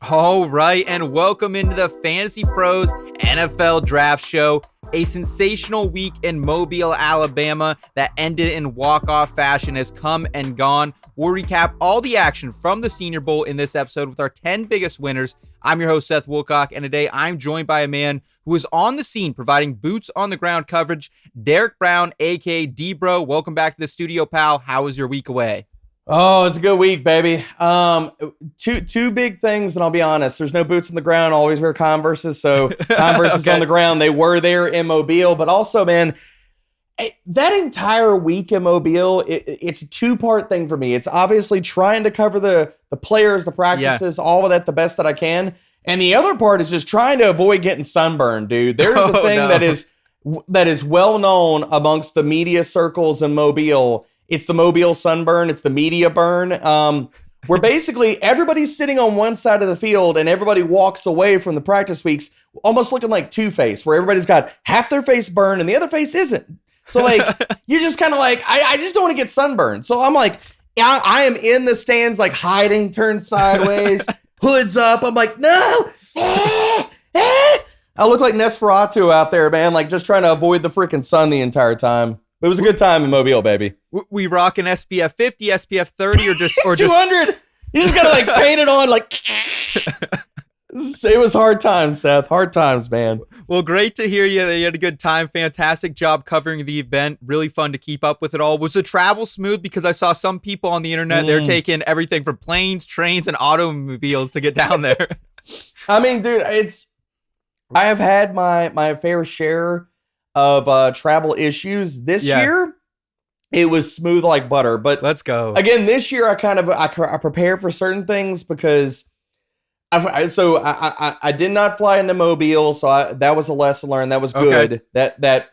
All right, and welcome into the Fantasy Pros NFL Draft Show. A sensational week in Mobile, Alabama that ended in walk-off fashion has come and gone. We'll recap all the action from the Senior Bowl in this episode with our 10 biggest winners. I'm your host, Seth Woolcock, and today I'm joined by a man who is on the scene providing boots-on-the-ground coverage, Derek Brown, a.k.a. D-Bro. Welcome back to the studio, pal. How was your week away? Oh, it's a good week, baby. Two big things, and I'll be honest. There's no boots on the ground. Always wear Converses, so Converses Okay. on the ground. They were there in Mobile, but also, man, that entire week in Mobile, it's a two-part thing for me. It's obviously trying to cover the players, the practices, all of that the best that I can, and the other part is just trying to avoid getting sunburned, dude. There's a thing that is well known amongst the media circles in Mobile. It's the Mobile sunburn. It's the media burn. Where basically everybody's sitting on one side of the field and everybody walks away from the practice weeks almost looking like Two-Face, where everybody's got half their face burned and the other face isn't. So like, you're just kind of like, I just don't want to get sunburned. So I'm like, I am in the stands, like hiding, turned sideways, hoods up. I'm like, no. I look like Nosferatu out there, man, like just trying to avoid the freaking sun the entire time. It was a good time in Mobile, baby. We rock an SPF 50, SPF 30, or just 200. You just gotta like paint it on. Like it was hard times, Seth. Hard times, man. Well, great to hear you. You had a good time. Fantastic job covering the event. Really fun to keep up with it all. Was the travel smooth? Because I saw some people on the internet, they're taking everything from planes, trains, and automobiles to get down there. I mean, dude, I have had my fair share of travel issues. This year, it was smooth like butter. But let's go. Again, this year, I prepare for certain things because I did not fly into Mobile, so that was a lesson learned. That was good. Okay.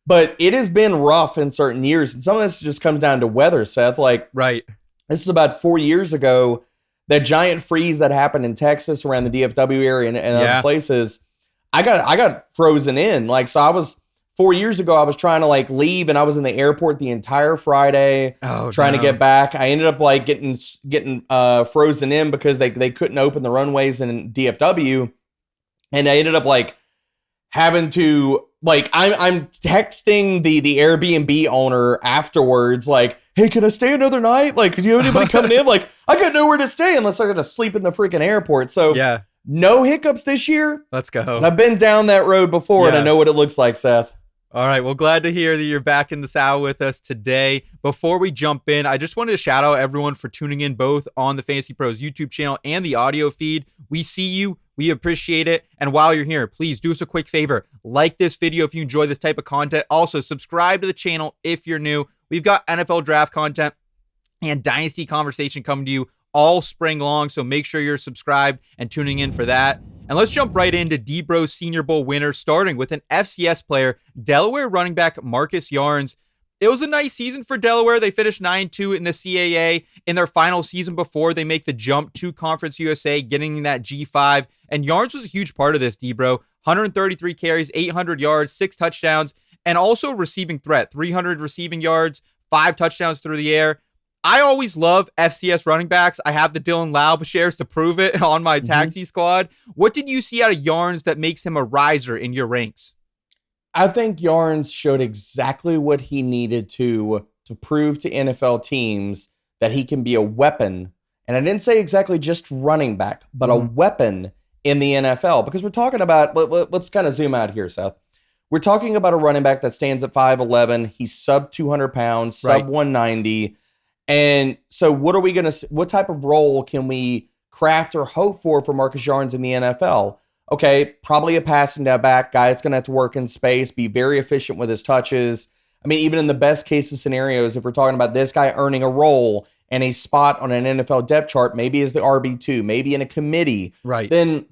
But it has been rough in certain years, and some of this just comes down to weather, Seth. Like, right. This is about 4 years ago. That giant freeze that happened in Texas around the DFW area and other places. I got frozen in. Like, so I was 4 years ago. I was trying to like leave, and I was in the airport the entire Friday trying to get back. I ended up like getting frozen in because they couldn't open the runways in DFW, and I ended up like having to like I'm texting the Airbnb owner afterwards like, hey, can I stay another night? Like, do you have anybody coming in? Like, I got nowhere to stay unless I got to sleep in the freaking airport. So no hiccups this year. Let's go. I've been down that road before, and I know what it looks like, Seth. All right. Well, glad to hear that you're back in the saddle with us today. Before we jump in, I just wanted to shout out everyone for tuning in both on the Fantasy Pros YouTube channel and the audio feed. We see you. We appreciate it. And while you're here, please do us a quick favor. Like this video if you enjoy this type of content. Also, subscribe to the channel if you're new. We've got NFL draft content and Dynasty conversation coming to you all spring long, so make sure you're subscribed and tuning in for that. And let's jump right into D-Bro's Senior Bowl winner, starting with an FCS player, Delaware running back Marcus Yarns. It was a nice season for Delaware. They finished 9-2 in the CAA in their final season before they make the jump to Conference USA, getting that G5. And Yarns was a huge part of this, D-Bro. 133 carries, 800 yards, 6 touchdowns, and also receiving threat, 300 receiving yards, 5 touchdowns through the air. I always love FCS running backs. I have the Dylan Laub shares to prove it on my taxi squad. What did you see out of Yarns that makes him a riser in your ranks? I think Yarns showed exactly what he needed to prove to NFL teams that he can be a weapon. And I didn't say exactly just running back, but a weapon in the NFL. Because we're talking about, let's kind of zoom out here, Seth. We're talking about a running back that stands at 5'11". He's sub 200 pounds, sub 190. And so what type of role can we craft or hope for Marcus Yarns in the NFL? Okay, probably a passing down back guy that's going to have to work in space, be very efficient with his touches. I mean, even in the best case of scenarios, if we're talking about this guy earning a role and a spot on an NFL depth chart, maybe as the RB2, maybe in a committee, then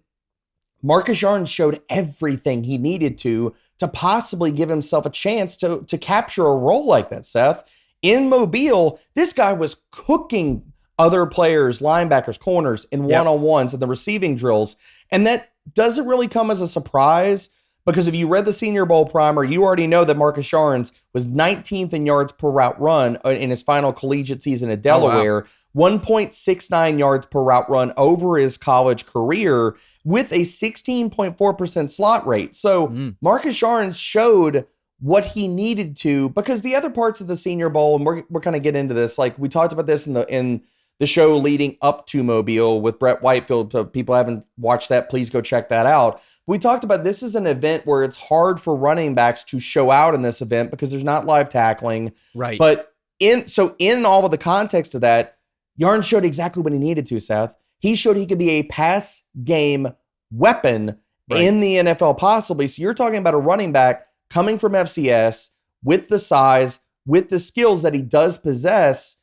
Marcus Yarns showed everything he needed to possibly give himself a chance to capture a role like that, Seth. In Mobile, this guy was cooking other players, linebackers, corners in one-on-ones and the receiving drills. And that doesn't really come as a surprise because if you read the Senior Bowl primer, you already know that Marcus Yarns was 19th in yards per route run in his final collegiate season at Delaware, 1.69 yards per route run over his college career with a 16.4% slot rate. So Marcus Yarns showed what he needed to, because the other parts of the Senior Bowl, and we're kind of getting into this, like we talked about this in the show leading up to Mobile with Brett Whitefield. So people haven't watched that, please go check that out. We talked about this is an event where it's hard for running backs to show out in this event because there's not live tackling. Right. But in all of the context of that, Yarn showed exactly what he needed to, Seth. He showed he could be a pass game weapon in the NFL possibly. So you're talking about a running back coming from FCS with the size, with the skills that he does possess.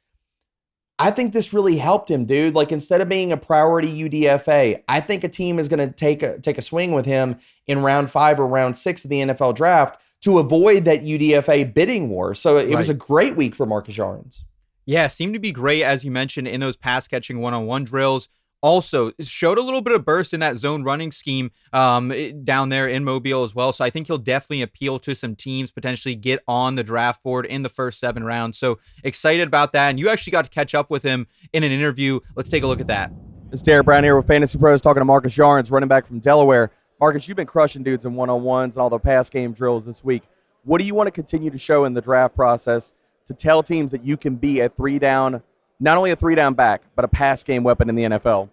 I think this really helped him, dude. Like, instead of being a priority UDFA, I think a team is going to take a swing with him in round 5 or round 6 of the NFL draft to avoid that UDFA bidding war. So it was a great week for Marcus Yarns. Yeah, seemed to be great, as you mentioned, in those pass-catching one-on-one drills. Also, showed a little bit of burst in that zone running scheme down there in Mobile as well. So I think he'll definitely appeal to some teams, potentially get on the draft board in the first 7 rounds. So excited about that. And you actually got to catch up with him in an interview. Let's take a look at that. It's Derek Brown here with Fantasy Pros talking to Marcus Yarns, running back from Delaware. Marcus, you've been crushing dudes in one-on-ones and all the pass game drills this week. What do you want to continue to show in the draft process to tell teams that you can be a 3-down, not only a 3-down back, but a pass game weapon in the NFL?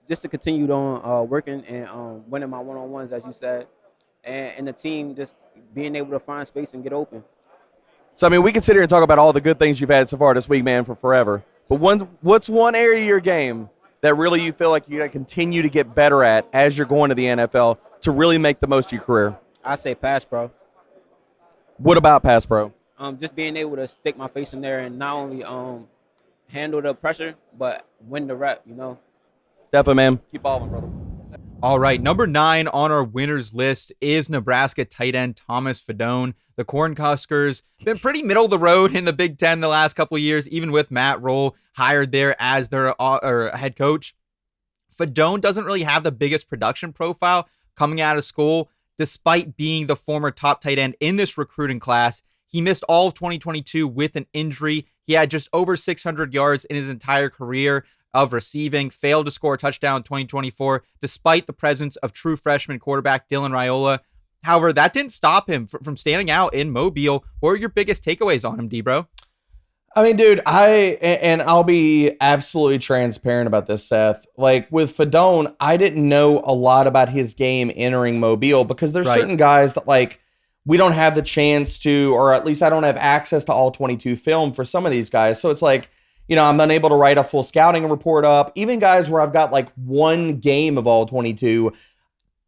Just to continue on working and winning my one-on-ones, as you said, and the team just being able to find space and get open. So, I mean, we can sit here and talk about all the good things you've had so far this week, man, for forever. But what's one area of your game that really you feel like you got to continue to get better at as you're going to the NFL to really make the most of your career? I say pass pro. What about pass pro? Just being able to stick my face in there and not only handle the pressure, but win the rep, you know. Definitely, man. Keep balling, brother. All right, number 9 on our winners list is Nebraska tight end Thomas Fidone. The Cornhuskers been pretty middle of the road in the Big Ten the last couple of years, even with Matt Roll hired there as their head coach. Fidone doesn't really have the biggest production profile coming out of school, despite being the former top tight end in this recruiting class. He missed all of 2022 with an injury. He had just over 600 yards in his entire career of receiving, failed to score a touchdown in 2024, despite the presence of true freshman quarterback Dylan Raiola. However, that didn't stop him from standing out in Mobile. What are your biggest takeaways on him, D-Bro? I mean, dude, I'll be absolutely transparent about this, Seth. Like, with Fidone, I didn't know a lot about his game entering Mobile because there's certain guys that, like, we don't have the chance to, or at least I don't have access to all 22 film for some of these guys. So it's like, you know, I'm unable to write a full scouting report up. Even guys where I've got like one game of all 22,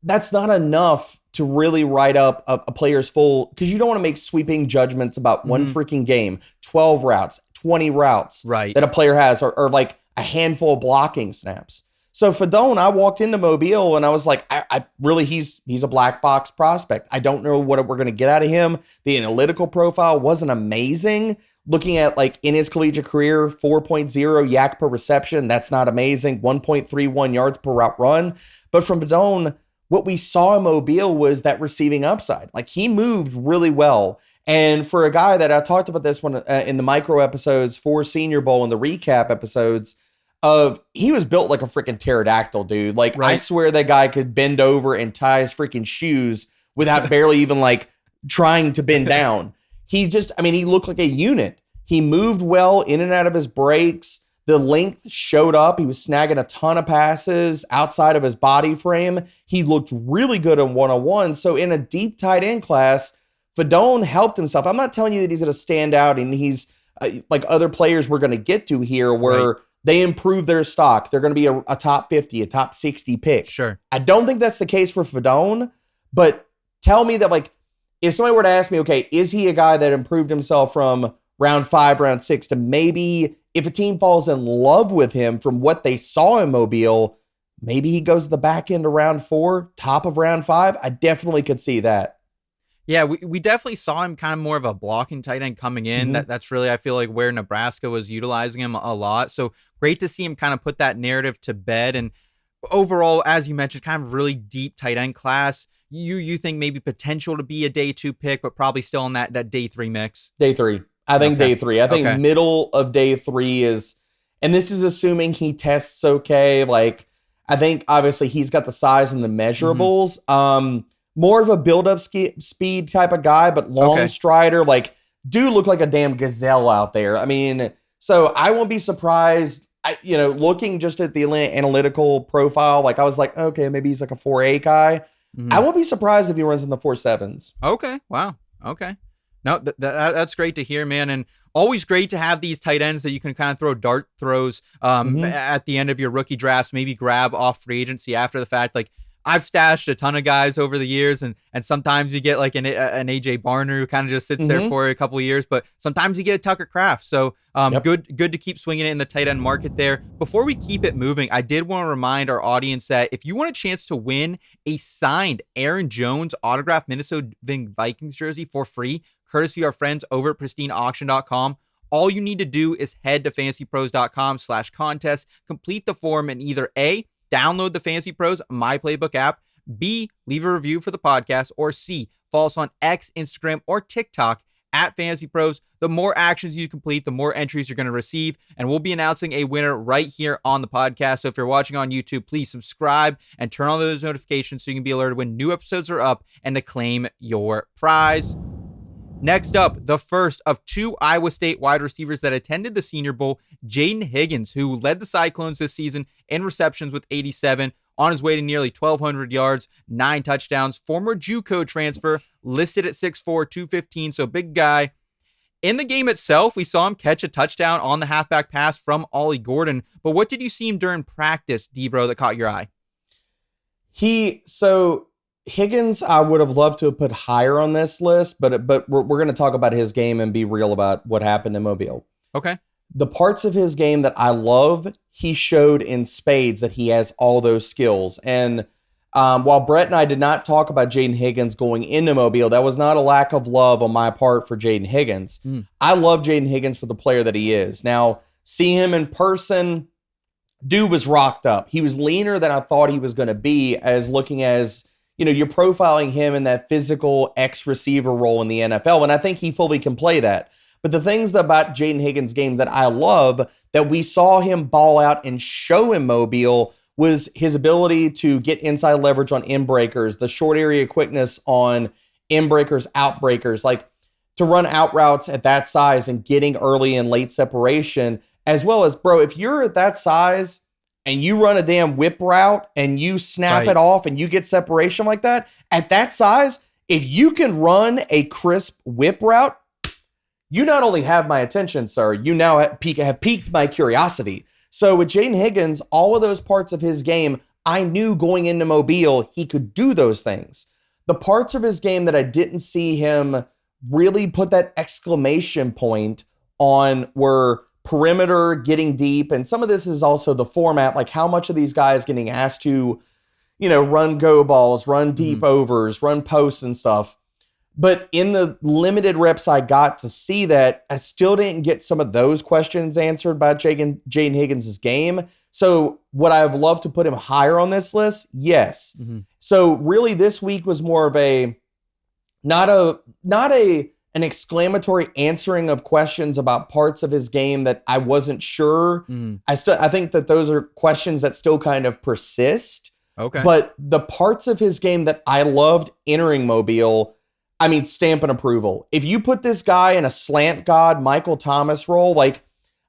that's not enough to really write up a player's full, because you don't want to make sweeping judgments about one freaking game, 12 routes, 20 routes that a player has, or like a handful of blocking snaps. So Fidone, I walked into Mobile and I was like, I really, he's a black box prospect. I don't know what we're going to get out of him. The analytical profile wasn't amazing. Looking at, like, in his collegiate career, 4.0 yak per reception, that's not amazing. 1.31 yards per route run. But from Fidone, what we saw in Mobile was that receiving upside. Like, he moved really well. And for a guy that I talked about this one in the micro episodes for Senior Bowl and the recap episodes, he was built like a freaking pterodactyl, dude. Like, I swear that guy could bend over and tie his freaking shoes without barely even like trying to bend down. He looked like a unit. He moved well in and out of his breaks. The length showed up. He was snagging a ton of passes outside of his body frame. He looked really good in one-on-one. So in a deep tight end class, Fidone helped himself. I'm not telling you that he's going to stand out and he's like other players we're going to get to here where they improve their stock. They're going to be a top 50, a top 60 pick. Sure. I don't think that's the case for Fidone, but tell me that, like, if somebody were to ask me, okay, is he a guy that improved himself from round 5, round 6 to maybe if a team falls in love with him from what they saw in Mobile, maybe he goes to the back end of round 4, top of round 5? I definitely could see that. Yeah, we definitely saw him kind of more of a blocking tight end coming in. That's really, I feel like, where Nebraska was utilizing him a lot. So great to see him kind of put that narrative to bed. And overall, as you mentioned, kind of really deep tight end class. You think maybe potential to be a day 2 pick, but probably still in that day 3 mix? Day 3. I think day 3. I think middle of day 3 is, And this is assuming he tests okay. Like, I think obviously he's got the size and the measurables. More of a build-up speed type of guy, but long strider. Like, do look like a damn gazelle out there. I mean, so I won't be surprised. Looking just at the analytical profile, like I was like, okay, maybe he's like a 4A guy. I won't be surprised if he runs in the 4.7s. Okay. Wow. Okay. No, that's great to hear, man. And always great to have these tight ends that you can kind of throw dart throws at the end of your rookie drafts, maybe grab off free agency after the fact. Like, I've stashed a ton of guys over the years, and sometimes you get like an AJ Barner who kind of just sits there for a couple of years, but sometimes you get a Tucker Kraft. So good to keep swinging it in the tight end market there. Before we keep it moving, I did want to remind our audience that if you want a chance to win a signed Aaron Jones autographed Minnesota Vikings jersey for free, courtesy of our friends over at pristineauction.com, all you need to do is head to fantasypros.com/contest, complete the form, and either A, download the Fantasy Pros My Playbook app, B, leave a review for the podcast, or C, follow us on X, Instagram, or TikTok at Fantasy Pros. The more actions you complete, the more entries you're going to receive, and we'll be announcing a winner right here on the podcast. So if you're watching on YouTube, please subscribe and turn on those notifications so you can be alerted when new episodes are up and to claim your prize. Next up, the first of two Iowa State wide receivers that attended the Senior Bowl, Jayden Higgins, who led the Cyclones this season in receptions with 87, on his way to nearly 1,200 yards, 9 touchdowns, former JUCO transfer, listed at 6'4", 215, so big guy. In the game itself, we saw him catch a touchdown on the halfback pass from Ollie Gordon, but what did you see him during practice, D-Bro, that caught your eye? Higgins, I would have loved to have put higher on this list, but we're going to talk about his game and be real about what happened in Mobile. Okay. The parts of his game that I love, he showed in spades that he has all those skills. And while Brett and I did not talk about Jayden Higgins going into Mobile, that was not a lack of love on my part for Jayden Higgins. I love Jayden Higgins for the player that he is. Now, see him in person, dude was rocked up. He was leaner than I thought he was going to be, you're profiling him in that physical X-receiver role in the NFL, and I think he fully can play that. But the things about Jayden Higgins' game that I love, that we saw him ball out and show in Mobile, was his ability to get inside leverage on in-breakers, the short area quickness on in-breakers, out-breakers, like to run out routes at that size and getting early and late separation, as well as, bro, if you're at that size and you run a damn whip route and you snap it off and you get separation like that, at that size, if you can run a crisp whip route, you not only have my attention, sir, you now have piqued my curiosity. So with Jayden Higgins, all of those parts of his game, I knew going into Mobile, he could do those things. The parts of his game that I didn't see him really put that exclamation point on were perimeter, getting deep, and some of this is also the format, like how much of these guys getting asked to, run go balls, run deep overs, run posts and stuff. But in the limited reps I got to see that, I still didn't get some of those questions answered by Jayden Higgins' game. So would I have loved to put him higher on this list? Yes. So really this week was more of an exclamatory answering of questions about parts of his game that I wasn't sure. I think that those are questions that still kind of persist. Okay. But the parts of his game that I loved entering Mobile, stamp and approval. If you put this guy in a slant god Michael Thomas role, like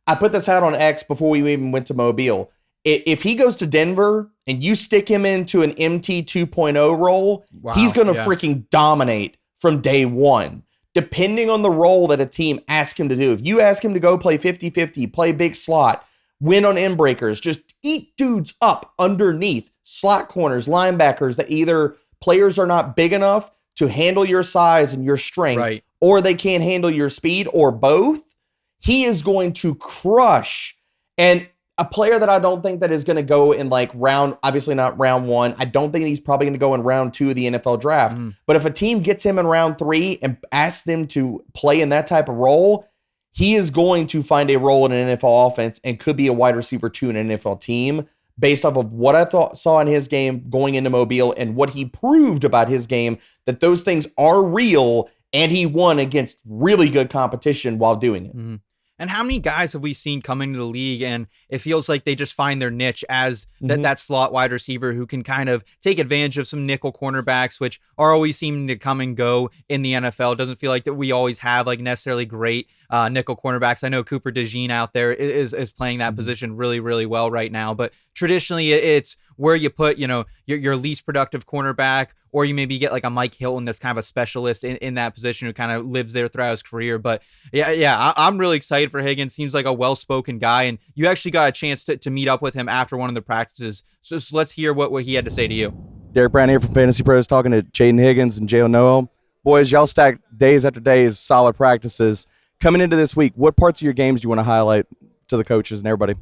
I put this out on X before we even went to Mobile. If he goes to Denver and you stick him into an MT 2.0 role, he's going to freaking dominate from day one, depending on the role that a team asks him to do. If you ask him to go play 50-50, play big slot, win on in breakers, just eat dudes up underneath, slot corners, linebackers that either players are not big enough to handle your size and your strength, or they can't handle your speed, or both, he is going to crush. And a player that I don't think that is going to go in obviously not round 1. I don't think he's probably going to go in round 2 of the NFL draft. But if a team gets him in round 3 and asks them to play in that type of role, he is going to find a role in an NFL offense and could be a wide receiver 2 in an NFL team based off of what I saw in his game going into Mobile and what he proved about his game, that those things are real, and he won against really good competition while doing it. And how many guys have we seen come into the league and it feels like they just find their niche as that slot wide receiver who can kind of take advantage of some nickel cornerbacks, which are always seeming to come and go in the NFL. It doesn't feel like that we always have like necessarily great nickel cornerbacks. I know Cooper DeJean out there is playing that position really, really well right now, but traditionally it's where you put, your least productive cornerback, or you maybe get like a Mike Hilton that's kind of a specialist in that position who kind of lives there throughout his career. But I'm really excited for Higgins. Seems like a well-spoken guy, and you actually got a chance to meet up with him after one of the practices. So let's hear what he had to say to you. Derek Brown here from Fantasy Pros talking to Jayden Higgins and Jaylin Noel. Boys, y'all stack days after days, solid practices. Coming into this week, what parts of your games do you want to highlight to the coaches and everybody?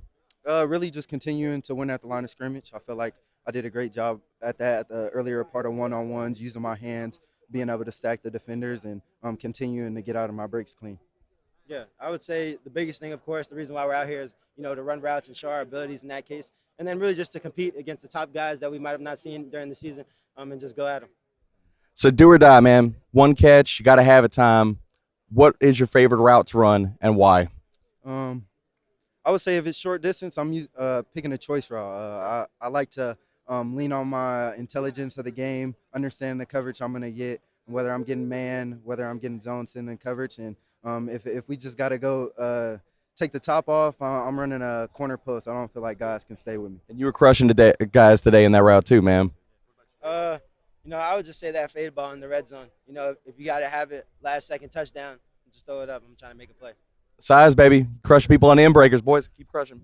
Really just continuing to win at the line of scrimmage. I feel like I did a great job at that, the earlier part of one-on-ones, using my hands, being able to stack the defenders, and continuing to get out of my breaks clean. Yeah, I would say the biggest thing, of course, the reason why we're out here is, to run routes and show our abilities in that case, and then really just to compete against the top guys that we might have not seen during the season, and just go at them. So do or die, man. One catch, you got to have a time. What is your favorite route to run and why? I would say if it's short distance, I'm picking a choice route. I like to lean on my intelligence of the game, understand the coverage I'm going to get, whether I'm getting man, whether I'm getting zone sending coverage. And if we just got to go take the top off, I'm running a corner post. I don't feel like guys can stay with me. And you were crushing guys today in that route too, man. I would just say that fade ball in the red zone. If you got to have it last second touchdown, just throw it up. I'm trying to make a play. Size, baby. Crush people on the end breakers, boys. Keep crushing.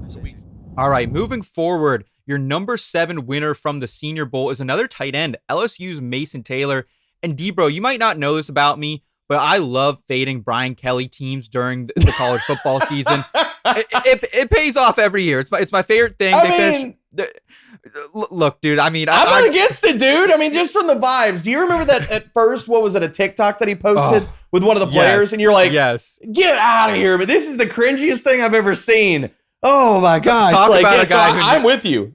Yes, All right, moving forward, your number 7 winner from the Senior Bowl is another tight end, LSU's Mason Taylor. And D-Bro, you might not know this about me, but I love fading Brian Kelly teams during the college football season. It pays off every year. It's my favorite thing. Look, dude, I'm not against it, dude. Just from the vibes. Do you remember that at first, what was it, a TikTok that he posted with one of the players? Yes, and you're like, yes, get out of here. But this is the cringiest thing I've ever seen. Oh my gosh. Talk about a guy I'm with you.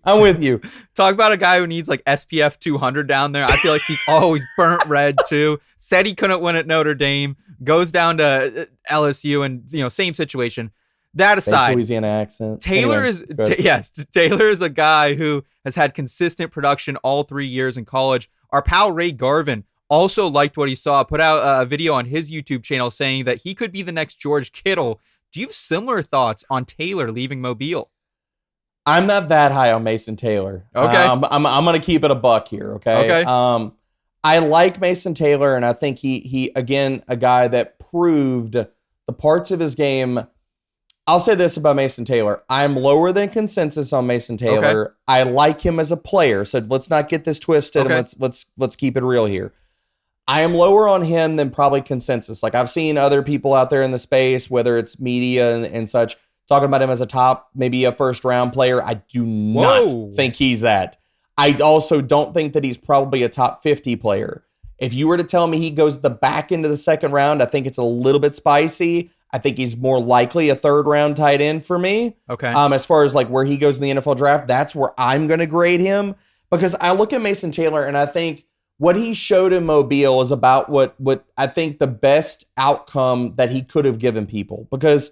Talk about a guy who needs like SPF 200 down there. I feel like he's always burnt red too. Said he couldn't win at Notre Dame. Goes down to LSU and, same situation. That aside, Louisiana accent. Taylor is a guy who has had consistent production all 3 years in college. Our pal Ray Garvin also liked what he saw, put out a video on his YouTube channel saying that he could be the next George Kittle. Do you have similar thoughts on Taylor leaving Mobile? I'm not that high on Mason Taylor. Okay. I'm going to keep it a buck here, okay? Okay. I like Mason Taylor, and I think he again, a guy that proved the parts of his game. I'll say this about Mason Taylor. I'm lower than consensus on Mason Taylor. Okay. I like him as a player, so let's not get this twisted. Okay. And let's keep it real here. I am lower on him than probably consensus. Like I've seen other people out there in the space, whether it's media and such, talking about him as a top, maybe a first round player. I do not think he's that. I also don't think that he's probably a top 50 player. If you were to tell me he goes the back end of the second round, I think it's a little bit spicy. I think he's more likely a third round tight end for me. Okay. As far as like where he goes in the NFL draft, that's where I'm going to grade him, because I look at Mason Taylor and I think what he showed in Mobile is about what I think the best outcome that he could have given people. Because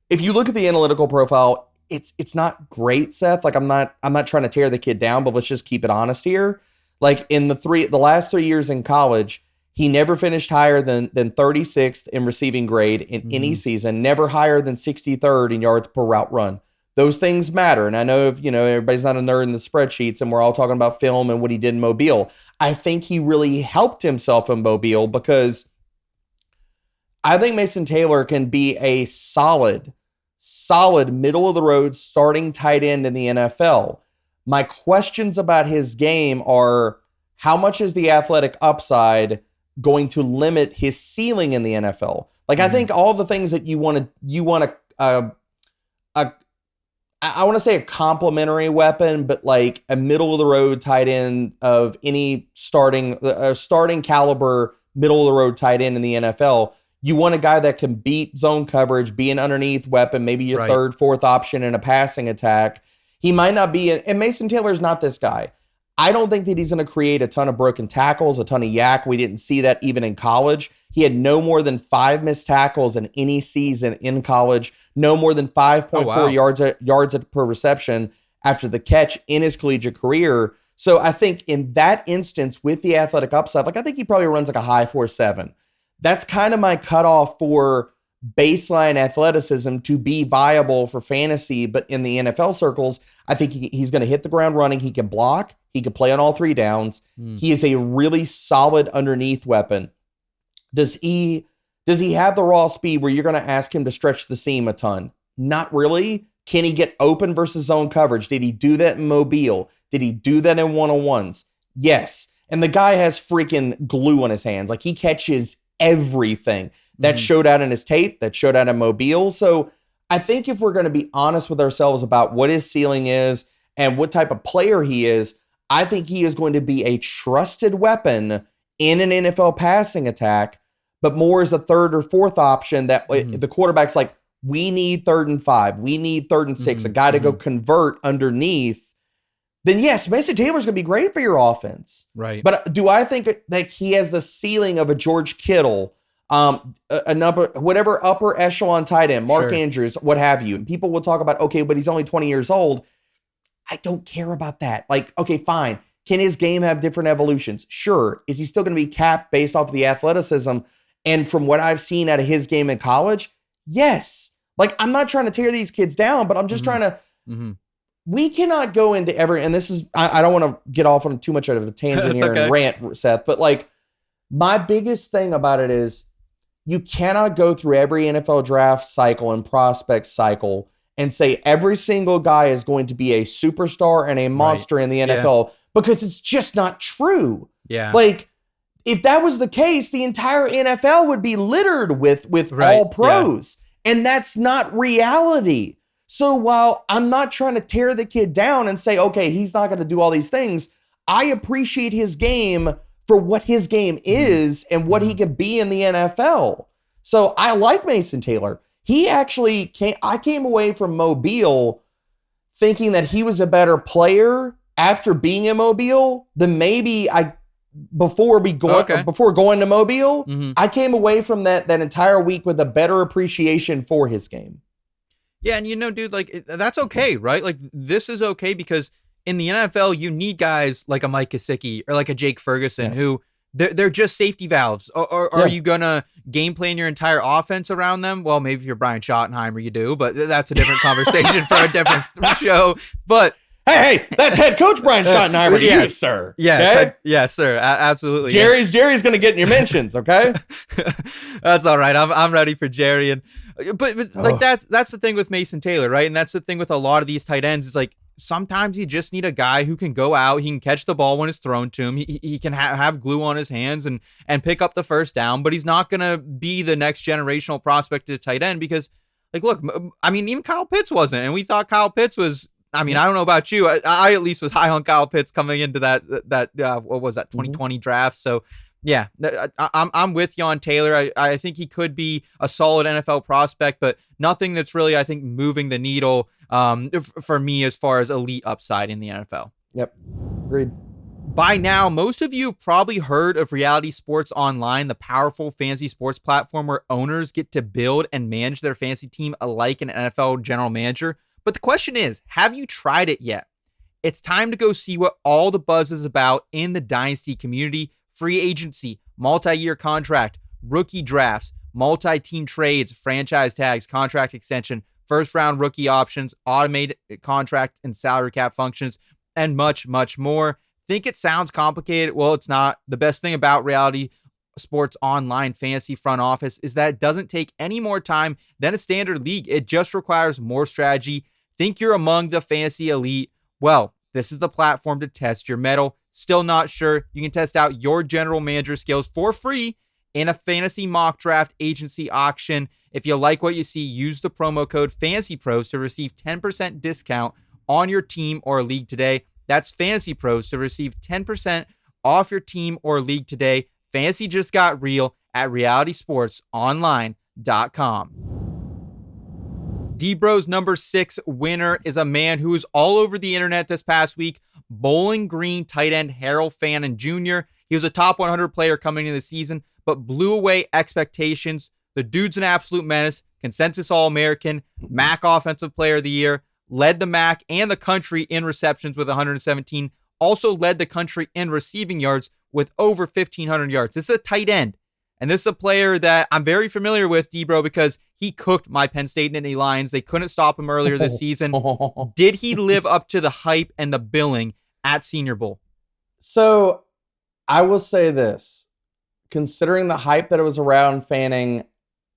if you look at the analytical profile, it's not great, Seth. Like I'm not trying to tear the kid down, but let's just keep it honest here. Like in the last 3 years in college, he never finished higher than 36th in receiving grade in any season, never higher than 63rd in yards per route run. Those things matter. And I know if everybody's not a nerd in the spreadsheets and we're all talking about film and what he did in Mobile. I think he really helped himself in Mobile, because I think Mason Taylor can be a solid middle of the road starting tight end in the NFL. My questions about his game are, how much is the athletic upside going to limit his ceiling in the NFL? Like I think all the things that you want I want to say a complementary weapon, but like a middle of the road tight end of any starting caliber middle of the road tight end in the NFL. You want a guy that can beat zone coverage, be an underneath weapon, maybe your third, fourth option in a passing attack. He might not be, and Mason Taylor's not this guy. I don't think that he's going to create a ton of broken tackles, a ton of yak. We didn't see that even in college. He had no more than 5 missed tackles in any season in college, no more than 5.4 yards per reception after the catch in his collegiate career. So I think in that instance with the athletic upside, like I think he probably runs like a high 4.7. That's kind of my cutoff for baseline athleticism to be viable for fantasy, but in the NFL circles, I think he's going to hit the ground running. He can block. He can play on all 3 downs. He is a really solid underneath weapon. Does he have the raw speed where you're going to ask him to stretch the seam a ton? Not really. Can he get open versus zone coverage? Did he do that in Mobile? Did he do that in one-on-ones? Yes. And the guy has freaking glue on his hands. Like he catches everything. That showed out in his tape. That showed out in Mobile. So I think if we're going to be honest with ourselves about what his ceiling is and what type of player he is, I think he is going to be a trusted weapon in an NFL passing attack, but more as a 3rd or 4th option that the quarterback's like, we need 3rd and 5. We need 3rd and 6, a guy to go convert underneath. Then yes, Mason Taylor's going to be great for your offense. Right. But do I think that he has the ceiling of a George Kittle, a number, whatever upper echelon tight end, Mark Andrews, what have you? And people will talk about, okay, but he's only 20 years old. I don't care about that. Like, okay, fine. Can his game have different evolutions? Sure. Is he still going to be capped based off of the athleticism? And from what I've seen out of his game in college, yes. Like, I'm not trying to tear these kids down, but I'm just trying to, we cannot go into and this is, I don't want to get off on too much of a tangent here and rant, Seth, but like, my biggest thing about it is you cannot go through every NFL draft cycle and prospect cycle and say every single guy is going to be a superstar and a monster in the NFL because it's just not true. Yeah. Like, if that was the case, the entire NFL would be littered with all pros. And that's not reality. So while I'm not trying to tear the kid down and say, okay, he's not going to do all these things, I appreciate his game for what his game is and what he can be in the NFL. So I like Mason Taylor. He actually I came away from Mobile thinking that he was a better player after being in Mobile than maybe before going to Mobile. I came away from that entire week with a better appreciation for his game. Yeah, and dude, like that's okay, right? Like this is okay because in the NFL, you need guys like a Mike Gesicki or like a Jake Ferguson who they're just safety valves. Or are you gonna game plan your entire offense around them? Well, maybe if you're Brian Schottenheimer, you do, but that's a different conversation for a different show. But hey, that's head coach Brian Schottenheimer. Yes, sir. Yes, okay? Yes, sir. Absolutely. Jerry's gonna get in your mentions. Okay, that's all right. I'm ready for Jerry. And but like that's the thing with Mason Taylor, right? And that's the thing with a lot of these tight ends. It's like sometimes you just need a guy who can go out, he can catch the ball when it's thrown to him, he can have glue on his hands and pick up the first down, but he's not gonna be the next generational prospect to tight end because, like, look, I mean, even Kyle Pitts wasn't, and we thought Kyle Pitts was. I mean, I don't know about you. I at least was high on Kyle Pitts coming into that what was that 2020 draft. So yeah, I'm with you on Taylor. I think he could be a solid NFL prospect, but nothing that's really, I think, moving the needle for me as far as elite upside in the NFL. Yep, agreed. By now, most of you have probably heard of Reality Sports Online, the powerful fantasy sports platform where owners get to build and manage their fantasy team like an NFL general manager. But the question is, have you tried it yet? It's time to go see what all the buzz is about in the Dynasty community. Free agency, multi-year contract, rookie drafts, multi-team trades, franchise tags, contract extension, first-round rookie options, automated contract and salary cap functions, and much, much more. Think it sounds complicated? Well, it's not. The best thing about Reality Sports Online fantasy front office is that it doesn't take any more time than a standard league. It just requires more strategy. Think you're among the fantasy elite? Well, this is the platform to test your mettle. Still not sure? You can test out your general manager skills for free in a fantasy mock draft agency auction. If you like what you see, use the promo code FantasyPros to receive 10% discount on your team or league today. That's FantasyPros to receive 10% off your team or league today. Fantasy just got real at realitysportsonline.com. D-Bro's number 6 winner is a man who was all over the internet this past week, Bowling Green tight end Harold Fannin Jr. He was a top 100 player coming into the season, but blew away expectations. The dude's an absolute menace, consensus All-American, MAC Offensive Player of the Year, led the MAC and the country in receptions with 117, also led the country in receiving yards with over 1,500 yards. This is a tight end, and this is a player that I'm very familiar with, D-Bro, because he cooked my Penn State Nittany Lions. They couldn't stop him earlier this season. Did he live up to the hype and the billing at Senior Bowl? So I will say this. Considering the hype that was around Fanning,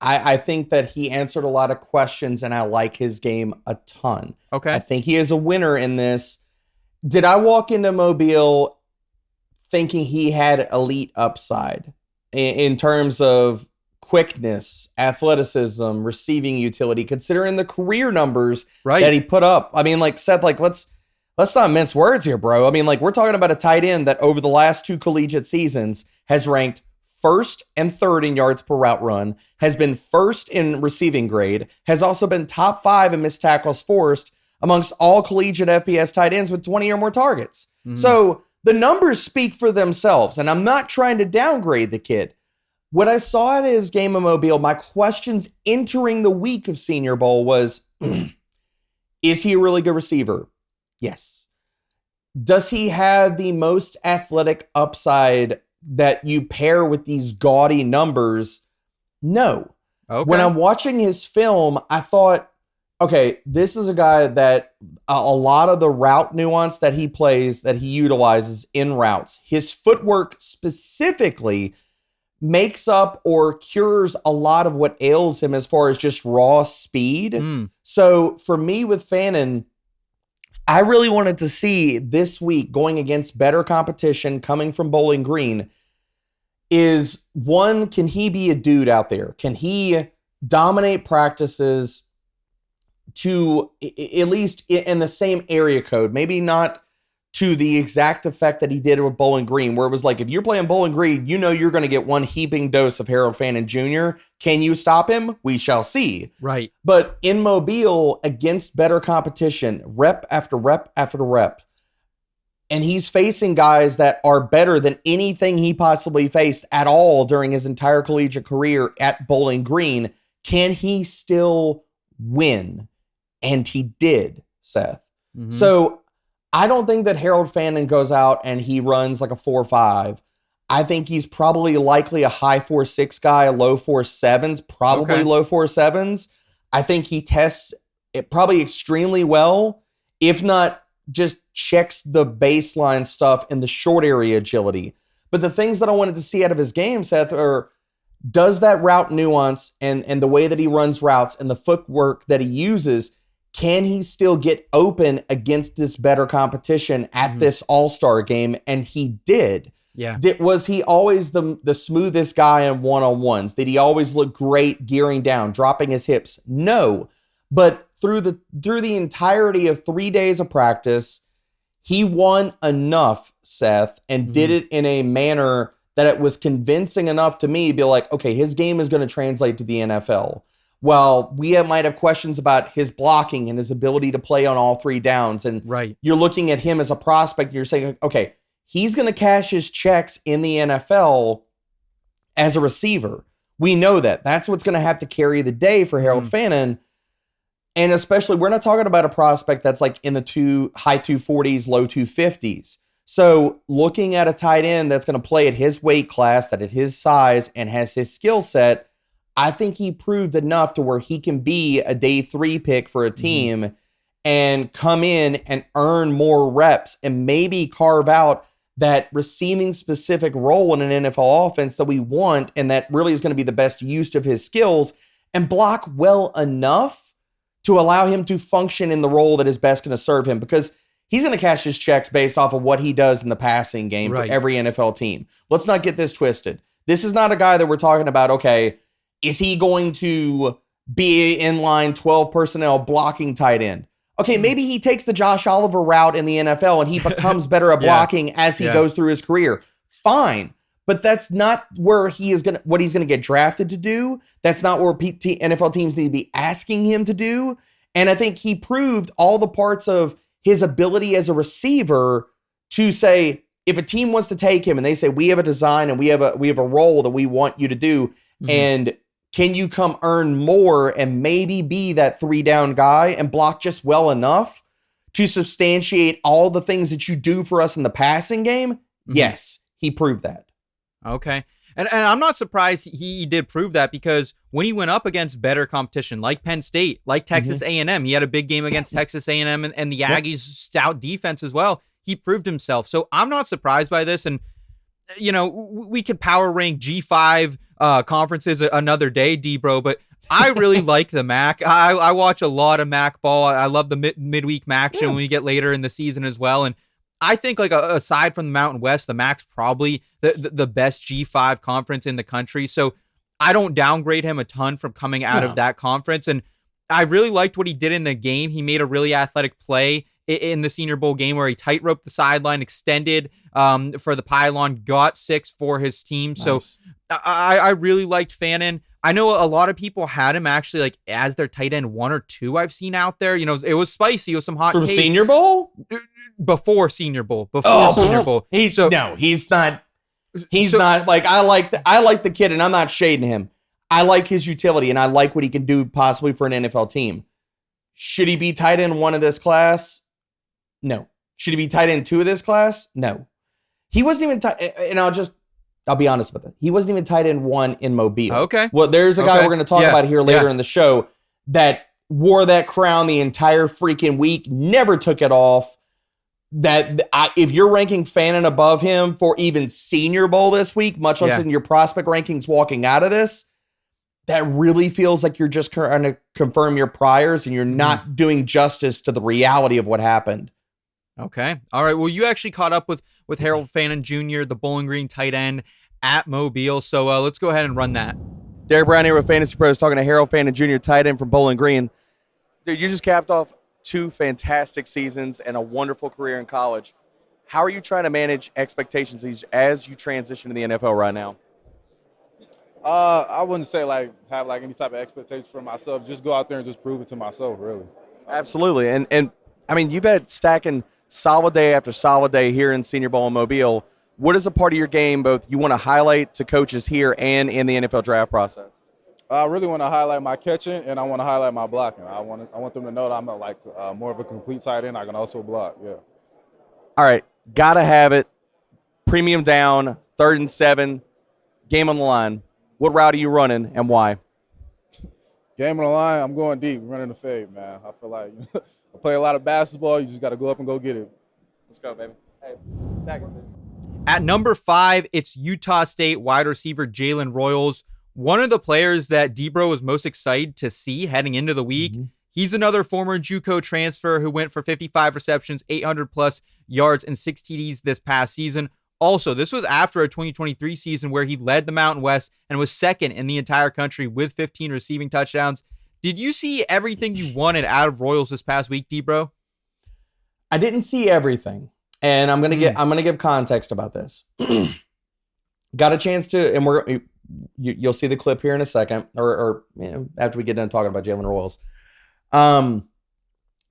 I think that he answered a lot of questions, and I like his game a ton. Okay. I think he is a winner in this. Did I walk into Mobile thinking he had elite upside in terms of quickness, athleticism, receiving utility, considering the career numbers that he put up? I mean, like, Seth, like, let's not mince words here, bro. I mean, like, we're talking about a tight end that over the last 2 collegiate seasons has ranked first and third in yards per route run, has been first in receiving grade, has also been top 5 in missed tackles forced amongst all collegiate FBS tight ends with 20 or more targets. So the numbers speak for themselves, and I'm not trying to downgrade the kid. What I saw at his game of Mobile, my questions entering the week of Senior Bowl was, is he a really good receiver? Yes. Does he have the most athletic upside that you pair with these gaudy numbers? No. Okay. When I'm watching his film, I thought, okay, this is a guy that a lot of the route nuance that he plays, that he utilizes in routes, his footwork specifically makes up or cures a lot of what ails him as far as just raw speed. So for me with Fannin, I really wanted to see this week going against better competition coming from Bowling Green is, one, can he be a dude out there? Can he dominate practices to at least in the same area code? Maybe not to the exact effect that he did with Bowling Green, where it was like, if you're playing Bowling Green, you know you're going to get one heaping dose of Harold Fannin Jr. Can you stop him? We shall see. Right. But in Mobile, against better competition, rep after rep after rep, and he's facing guys that are better than anything he possibly faced at all during his entire collegiate career at Bowling Green, can he still win? And he did, Seth. So I don't think that Harold Fannin goes out and he runs like a 4.5. I think he's probably likely a high 4.6 guy, a low 4.7s, probably low 4.7s. I think he tests it probably extremely well, if not just checks the baseline stuff in the short area agility. But the things that I wanted to see out of his game, Seth, are, does that route nuance and the way that he runs routes and the footwork that he uses, can he still get open against this better competition at this all-star game? And he did. Yeah. Was he always the smoothest guy in one-on-ones? Did he always look great gearing down, dropping his hips? No. But through the entirety of 3 days of practice, he won enough, Seth, and did it in a manner that it was convincing enough to me to be like, okay, his game is going to translate to the NFL. While we might have questions about his blocking and his ability to play on all 3 downs, and you're looking at him as a prospect, and you're saying, okay, he's going to cash his checks in the NFL as a receiver. We know that. That's what's going to have to carry the day for Harold Fannin. And especially, we're not talking about a prospect that's like in the high 240s, low 250s. So looking at a tight end that's going to play at his weight class, that at his size, and has his skill set, I think he proved enough to where he can be a day 3 pick for a team and come in and earn more reps and maybe carve out that receiving specific role in an NFL offense that we want, and that really is going to be the best use of his skills, and block well enough to allow him to function in the role that is best going to serve him, because he's going to cash his checks based off of what he does in the passing game for every NFL team. Let's not get this twisted. This is not a guy that we're talking about, okay, is he going to be in line 12 personnel blocking tight end? Okay, maybe he takes the Josh Oliver route in the NFL and he becomes better at blocking as he goes through his career. Fine. But that's not where he's going to get drafted to do. That's not where NFL teams need to be asking him to do. And I think he proved all the parts of his ability as a receiver to say, if a team wants to take him and they say, we have a design and we have a role that we want you to do, and can you come earn more and maybe be that 3-down guy and block just well enough to substantiate all the things that you do for us in the passing game? Yes, he proved that. Okay. And I'm not surprised he did prove that, because when he went up against better competition like Penn State, like Texas A&M, he had a big game against Texas A&M and the Aggies' stout defense as well. He proved himself. So I'm not surprised by this. And, you know, we could power rank G5 conferences another day, D-Bro, but I really like the MAC. I watch a lot of MAC ball. I love the midweek MAC show when we get later in the season as well. And I think, like, aside from the Mountain West, the MAC's probably the best G5 conference in the country. So I don't downgrade him a ton from coming out of that conference. And I really liked what he did in the game. He made a really athletic play in the Senior Bowl game where he tight-roped the sideline, extended for the pylon, got 6 for his team. Nice. So I really liked Fannin. I know a lot of people had him actually like as their tight end 1 or 2 I've seen out there. You know, it was spicy. It was some hot from takes. Senior Bowl? Before Senior Bowl. Senior Bowl. He's not. He's not. Like, I like the kid, and I'm not shading him. I like his utility, and I like what he can do possibly for an NFL team. Should he be tight end 1 of this class? No. Should he be tight end 2 of this class? No. He wasn't even tight, and I'll be honest with it. He wasn't even tight end 1 in Mobile. Okay. Well, there's a guy we're going to talk about here later in the show that wore that crown the entire freaking week, never took it off. If you're ranking Fannin above him for even Senior Bowl this week, much less in your prospect rankings walking out of this, that really feels like you're just trying to confirm your priors and you're not doing justice to the reality of what happened. Okay. All right. Well, you actually caught up with Harold Fannin Jr., the Bowling Green tight end at Mobile. So let's go ahead and run that. Derek Brown here with Fantasy Pros talking to Harold Fannin Jr., tight end from Bowling Green. Dude, you just capped off 2 fantastic seasons and a wonderful career in college. How are you trying to manage expectations as you transition to the NFL right now? I wouldn't say have any type of expectations for myself. Just go out there and just prove it to myself, really. Absolutely. And I mean, you've had stacking solid day after solid day here in Senior Bowl in Mobile. What is a part of your game both you want to highlight to coaches here and in the NFL draft process? I really want to highlight my catching, and I want to highlight my blocking. I want them to know that I'm more of a complete tight end. I can also block, yeah. All right, got to have it. Premium down, 3rd and 7, game on the line. What route are you running and why? Game on the line, I'm going deep, running the fade, man. I feel like I play a lot of basketball. You just got to go up and go get it. Let's go, baby. Hey, stack it, baby. At number 5, it's Utah State wide receiver Jalen Royals. One of the players that D-Bro was most excited to see heading into the week. He's another former JUCO transfer who went for 55 receptions, 800-plus yards, and 6 TDs this past season. Also, this was after a 2023 season where he led the Mountain West and was second in the entire country with 15 receiving touchdowns. Did you see everything you wanted out of Royals this past week, D-Bro? I didn't see everything, and I'm gonna give context about this. Got a chance to, and you'll see the clip here in a second, or after we get done talking about Jalen Royals.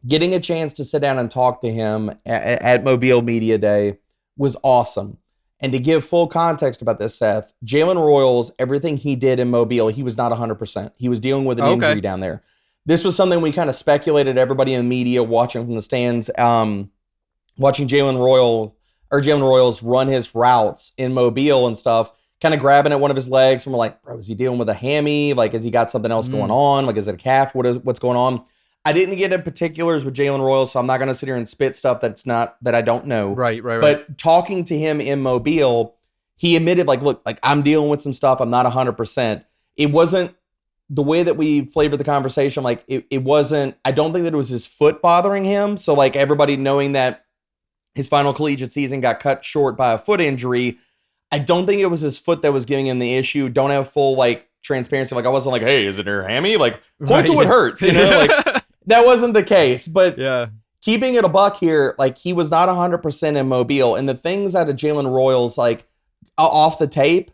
Getting a chance to sit down and talk to him at Mobile Media Day was awesome. And to give full context about this, Seth, Jalen Royals, everything he did in Mobile, he was not 100%. He was dealing with an injury down there. This was something we kind of speculated, everybody in the media watching from the stands, watching Jalen Royals run his routes in Mobile and stuff, kind of grabbing at one of his legs. And we're like, bro, is he dealing with a hammy? Like, has he got something else going on? Like, is it a calf? What's going on? I didn't get into particulars with Jalen Royals, so I'm not going to sit here and spit stuff that I don't know. Right. But talking to him in Mobile, he admitted, look, I'm dealing with some stuff. I'm not 100%. It wasn't the way that we flavored the conversation. It wasn't, I don't think that it was his foot bothering him. So everybody knowing that his final collegiate season got cut short by a foot injury, I don't think it was his foot that was giving him the issue. Don't have full transparency. I wasn't hey, is it her hammy? Point to what hurts, That wasn't the case. But keeping it a buck here, he was not 100% in Mobile. And the things out of Jalen Royals, off the tape,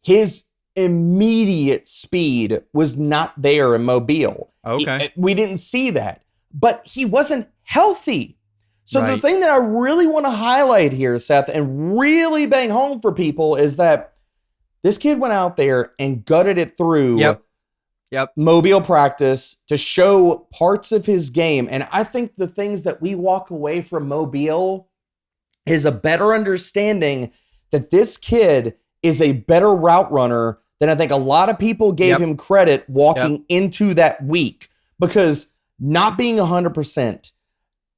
his immediate speed was not there in Mobile. Okay. We didn't see that, but he wasn't healthy. So the Right. thing that I really want to highlight here, Seth, and really bang home for people is that this kid went out there and gutted it through Yep. Mobile practice to show parts of his game. And I think the things that we walk away from Mobile is a better understanding that this kid is a better route runner than I think a lot of people gave him credit walking into that week, because not being 100%,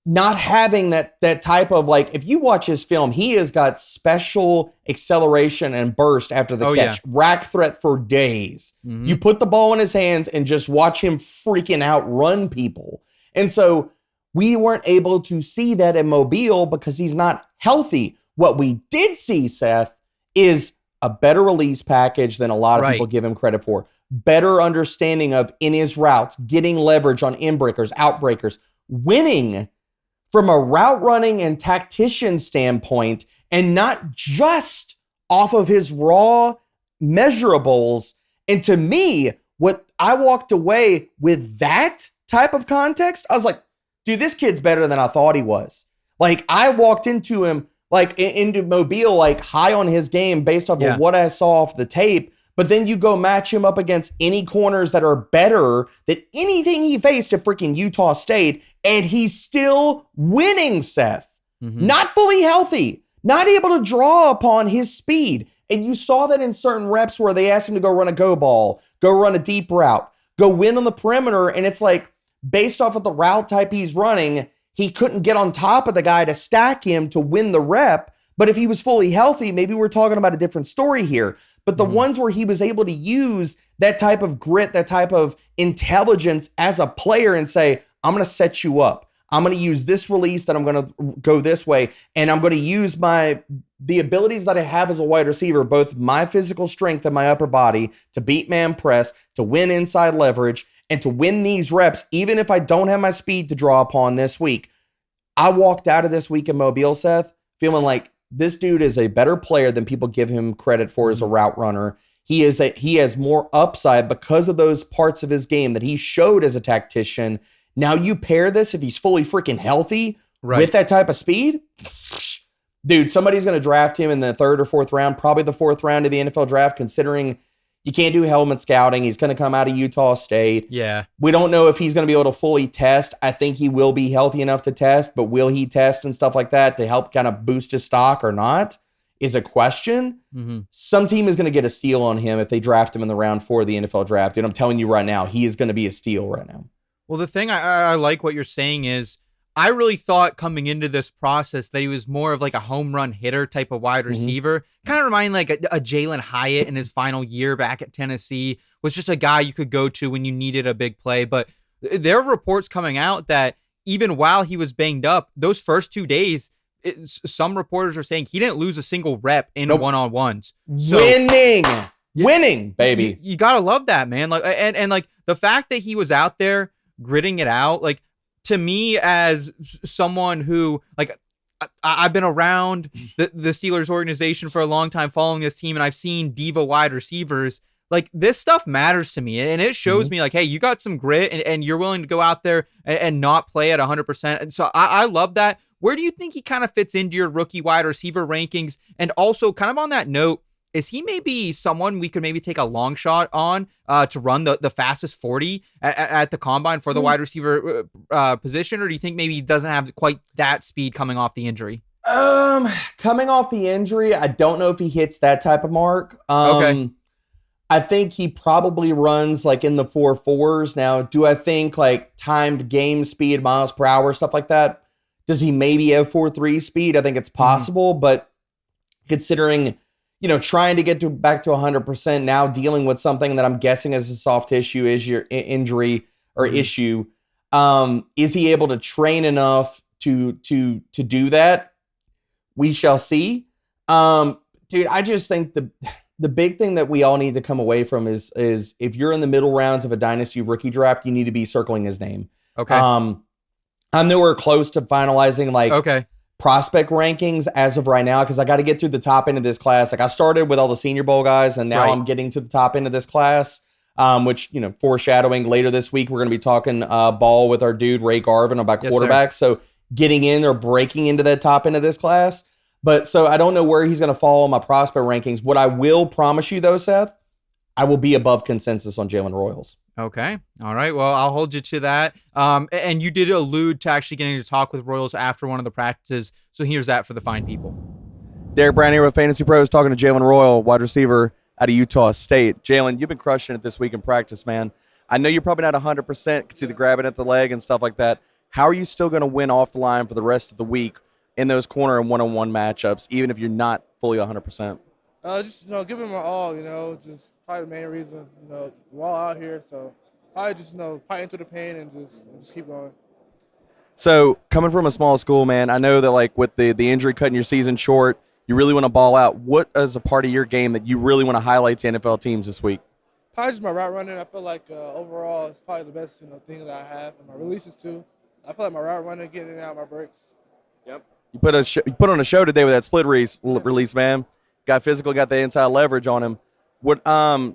not having that type of, like, if you watch his film, he has got special acceleration and burst after the catch, rack threat for days. Mhm. You put the ball in his hands and just watch him freaking outrun people. And so we weren't able to see that in Mobile because he's not healthy. What we did see, Seth, is a better release package than a lot of people give him credit for. Better understanding of in his routes, getting leverage on in-breakers, out-breakers, winning from a route running and tactician standpoint, and not just off of his raw measurables. And to me, what I walked away with that type of context, I was like, dude, this kid's better than I thought he was. Like, I walked into him, like, into Mobile, like, high on his game based off of what I saw off the tape. But then you go match him up against any corners that are better than anything he faced at freaking Utah State, and he's still winning, Seth. Not fully healthy, not able to draw upon his speed. And you saw that in certain reps where they asked him to go run a go ball, go run a deep route, go win on the perimeter. And it's like, based off of the route type he's running, he couldn't get on top of the guy to stack him to win the rep. But if he was fully healthy, maybe we're talking about a different story here. But the ones where he was able to use that type of grit, that type of intelligence as a player and say, I'm going to set you up. I'm going to use this release that I'm going to go this way. And I'm going to use the abilities that I have as a wide receiver, both my physical strength and my upper body, to beat man press, to win inside leverage, and to win these reps, even if I don't have my speed to draw upon this week. I walked out of this week in Mobile, Seth, feeling like this dude is a better player than people give him credit for as a route runner. He has more upside because of those parts of his game that he showed as a tactician. Now you pair this, if he's fully freaking healthy, with that type of speed, dude, somebody's going to draft him in the 3rd or 4th round, probably the 4th round of the NFL draft, considering you can't do helmet scouting. He's going to come out of Utah State. Yeah. We don't know if he's going to be able to fully test. I think he will be healthy enough to test, but will he test and stuff like that to help kind of boost his stock or not is a question. Some team is going to get a steal on him if they draft him in the round 4 of the NFL draft. And I'm telling you right now, he is going to be a steal right now. Well, the thing I like what you're saying is, I really thought coming into this process that he was more of like a home run hitter type of wide receiver. Kind of reminding like a Jalen Hyatt in his final year back at Tennessee, was just a guy you could go to when you needed a big play. But there are reports coming out that even while he was banged up, those first 2 days, some reporters are saying he didn't lose a single rep in one-on-ones. So, winning, baby. You gotta love that, man. Like, and like the fact that he was out there gritting it out, like, to me, as someone who, like, I've been around the Steelers organization for a long time, following this team, and I've seen diva wide receivers. Like, this stuff matters to me, and it shows me, like, hey, you got some grit, and you're willing to go out there and not play at 100%. And so I love that. Where do you think he kind of fits into your rookie wide receiver rankings? And also, kind of on that note, is he maybe someone we could maybe take a long shot on to run the fastest 40 at the combine for the wide receiver position? Or do you think maybe he doesn't have quite that speed coming off the injury? Coming off the injury, I don't know if he hits that type of mark. Okay. I think he probably runs like in the 4.4s. Now, do I think like timed game speed, miles per hour, stuff like that? Does he maybe have 4.3 speed? I think it's possible, but considering, trying to get back to 100%, now dealing with something that I'm guessing is a soft tissue injury or issue, is he able to train enough to do that? We shall see. Dude, I just think the big thing that we all need to come away from is if you're in the middle rounds of a dynasty rookie draft, you need to be circling his name. Okay. I know we're close to finalizing prospect rankings as of right now, because I got to get through the top end of this class. Like I started with all the Senior Bowl guys, and now Right. I'm getting to the top end of this class, which, foreshadowing later this week, we're going to be talking ball with our dude Ray Garvin about Yes, sir. quarterbacks. So getting in or breaking into that top end of this class. But so I don't know where he's going to fall on my prospect rankings. What I will promise you, though, Seth, I will be above consensus on Jalen Royals. Okay. All right. Well, I'll hold you to that. And you did allude to actually getting to talk with Royals after one of the practices. So here's that for the fine people. Derek Brown here with Fantasy Pros talking to Jalen Royal, wide receiver out of Utah State. Jalen, you've been crushing it this week in practice, man. I know you're probably not 100%, could see the grabbing at the leg and stuff like that. How are you still going to win off the line for the rest of the week in those corner and one-on-one matchups, even if you're not fully 100%? Just giving my all. Just probably the main reason. We're all out here, so probably just fighting through the pain and just keep going. So coming from a small school, man, I know that like with the injury cutting your season short, you really want to ball out. What is a part of your game that you really want to highlight to NFL teams this week? Probably just my route running. I feel like overall it's probably the best thing that I have, and my releases too. I feel like my route running, getting in and out my breaks. Yep. You put on a show today with that split release, man. Got physical, got the inside leverage on him. What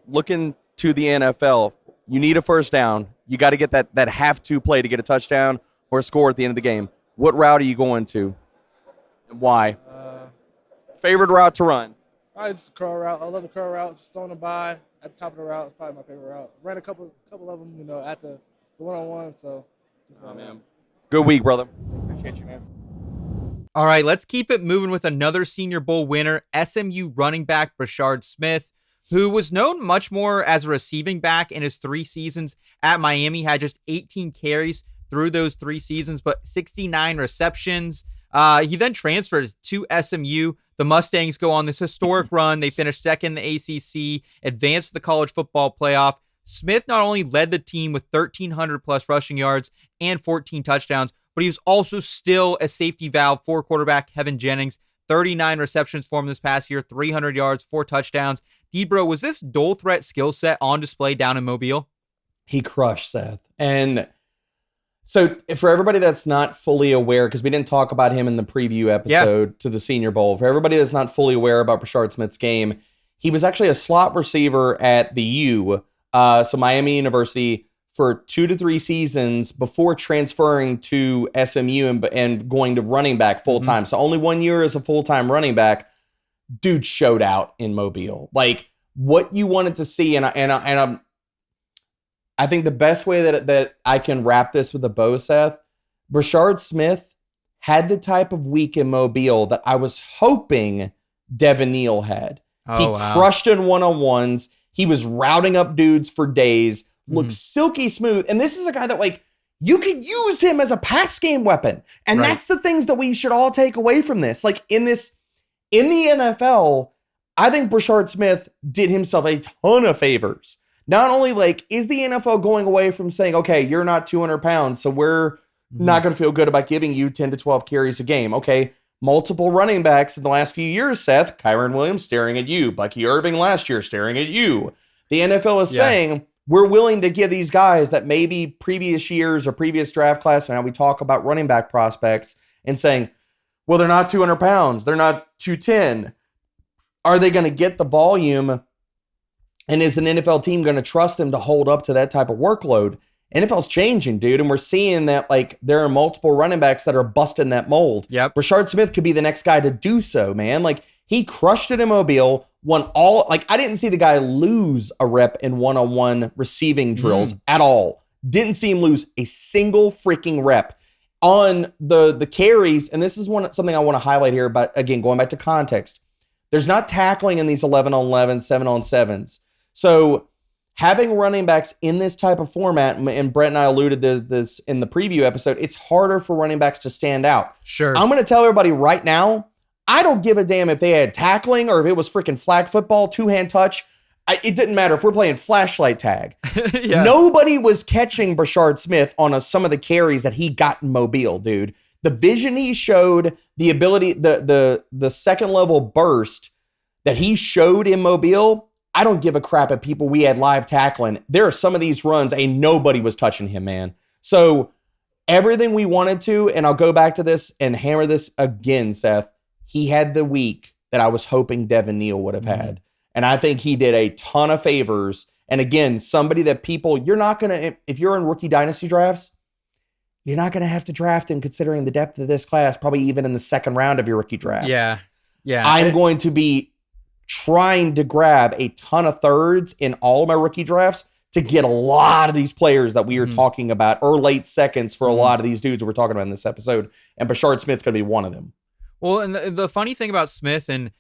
looking to the NFL, you need a first down. You got to get that have-to play to get a touchdown or a score at the end of the game. What route are you going to? And why? Favorite route to run? Probably just a curl route. I love the curl route. Just throwing them by at the top of the route is probably my favorite route. Ran a couple of them, at the one-on-one. So. Man. Good week, brother. Appreciate you, man. All right, let's keep it moving with another Senior Bowl winner, SMU running back Brashard Smith, who was known much more as a receiving back in his 3 seasons at Miami, had just 18 carries through those 3 seasons, but 69 receptions. He then transfers to SMU. The Mustangs go on this historic run. They finished second in the ACC, advanced to the college football playoff. Smith not only led the team with 1,300 plus rushing yards and 14 touchdowns, but he was also still a safety valve for quarterback Kevin Jennings. 39 receptions for him this past year, 300 yards, 4 touchdowns. Debro, was this dual threat skill set on display down in Mobile? He crushed, Seth. And so for everybody that's not fully aware, because we didn't talk about him in the preview episode to the Senior Bowl, for everybody that's not fully aware about Brashard Smith's game, he was actually a slot receiver at the U, so Miami University, for 2 to 3 seasons before transferring to SMU and going to running back full time. So only 1 year as a full-time running back. Dude showed out in Mobile. Like what you wanted to see, and I think the best way that I can wrap this with a bow, Seth, Brashard Smith had the type of week in Mobile that I was hoping Devin Neal had. He crushed in one-on-ones. He was routing up dudes for days. Looks silky smooth. And this is a guy that, like, you could use him as a pass game weapon. And that's the things that we should all take away from this. Like, in the NFL, I think Brashard Smith did himself a ton of favors. Not only, like, is the NFL going away from saying, okay, you're not 200 pounds, so we're not going to feel good about giving you 10 to 12 carries a game. Okay, multiple running backs in the last few years, Seth. Kyron Williams staring at you. Bucky Irving last year staring at you. The NFL is saying, we're willing to give these guys that maybe previous years or previous draft class, and how we talk about running back prospects, and saying, well, they're not 200 pounds. They're not 210. Are they going to get the volume? And is an NFL team going to trust them to hold up to that type of workload? NFL's changing, dude. And we're seeing that, like, there are multiple running backs that are busting that mold. Yep. Brashard Smith could be the next guy to do so, man. Like, he crushed it in Mobile. Won all, like, I didn't see the guy lose a rep in one-on-one receiving drills at all. Didn't see him lose a single freaking rep on the carries. And this is something I want to highlight here, but again, going back to context, there's not tackling in these 11-on-11, 7-on-7s. So having running backs in this type of format, and Brett and I alluded to this in the preview episode, it's harder for running backs to stand out. Sure. I'm going to tell everybody right now, I don't give a damn if they had tackling or if it was freaking flag football, 2-hand touch. It didn't matter if we're playing flashlight tag. Nobody was catching Brashard Smith on some of the carries that he got in Mobile, dude. The vision he showed, the ability, the second level burst that he showed in Mobile, I don't give a crap at people we had live tackling. There are some of these runs, nobody was touching him, man. So everything we wanted to, and I'll go back to this and hammer this again, Seth. He had the week that I was hoping Devin Neal would have had. And I think he did a ton of favors. And again, somebody that you're not going to, if you're in rookie dynasty drafts, you're not going to have to draft him considering the depth of this class, probably even in the second round of your rookie drafts. Yeah. I'm going to be trying to grab a ton of thirds in all of my rookie drafts to get a lot of these players that we are talking about, or late seconds for a lot of these dudes we're talking about in this episode. And Brashard Smith's going to be one of them. Well, and the funny thing about Smith and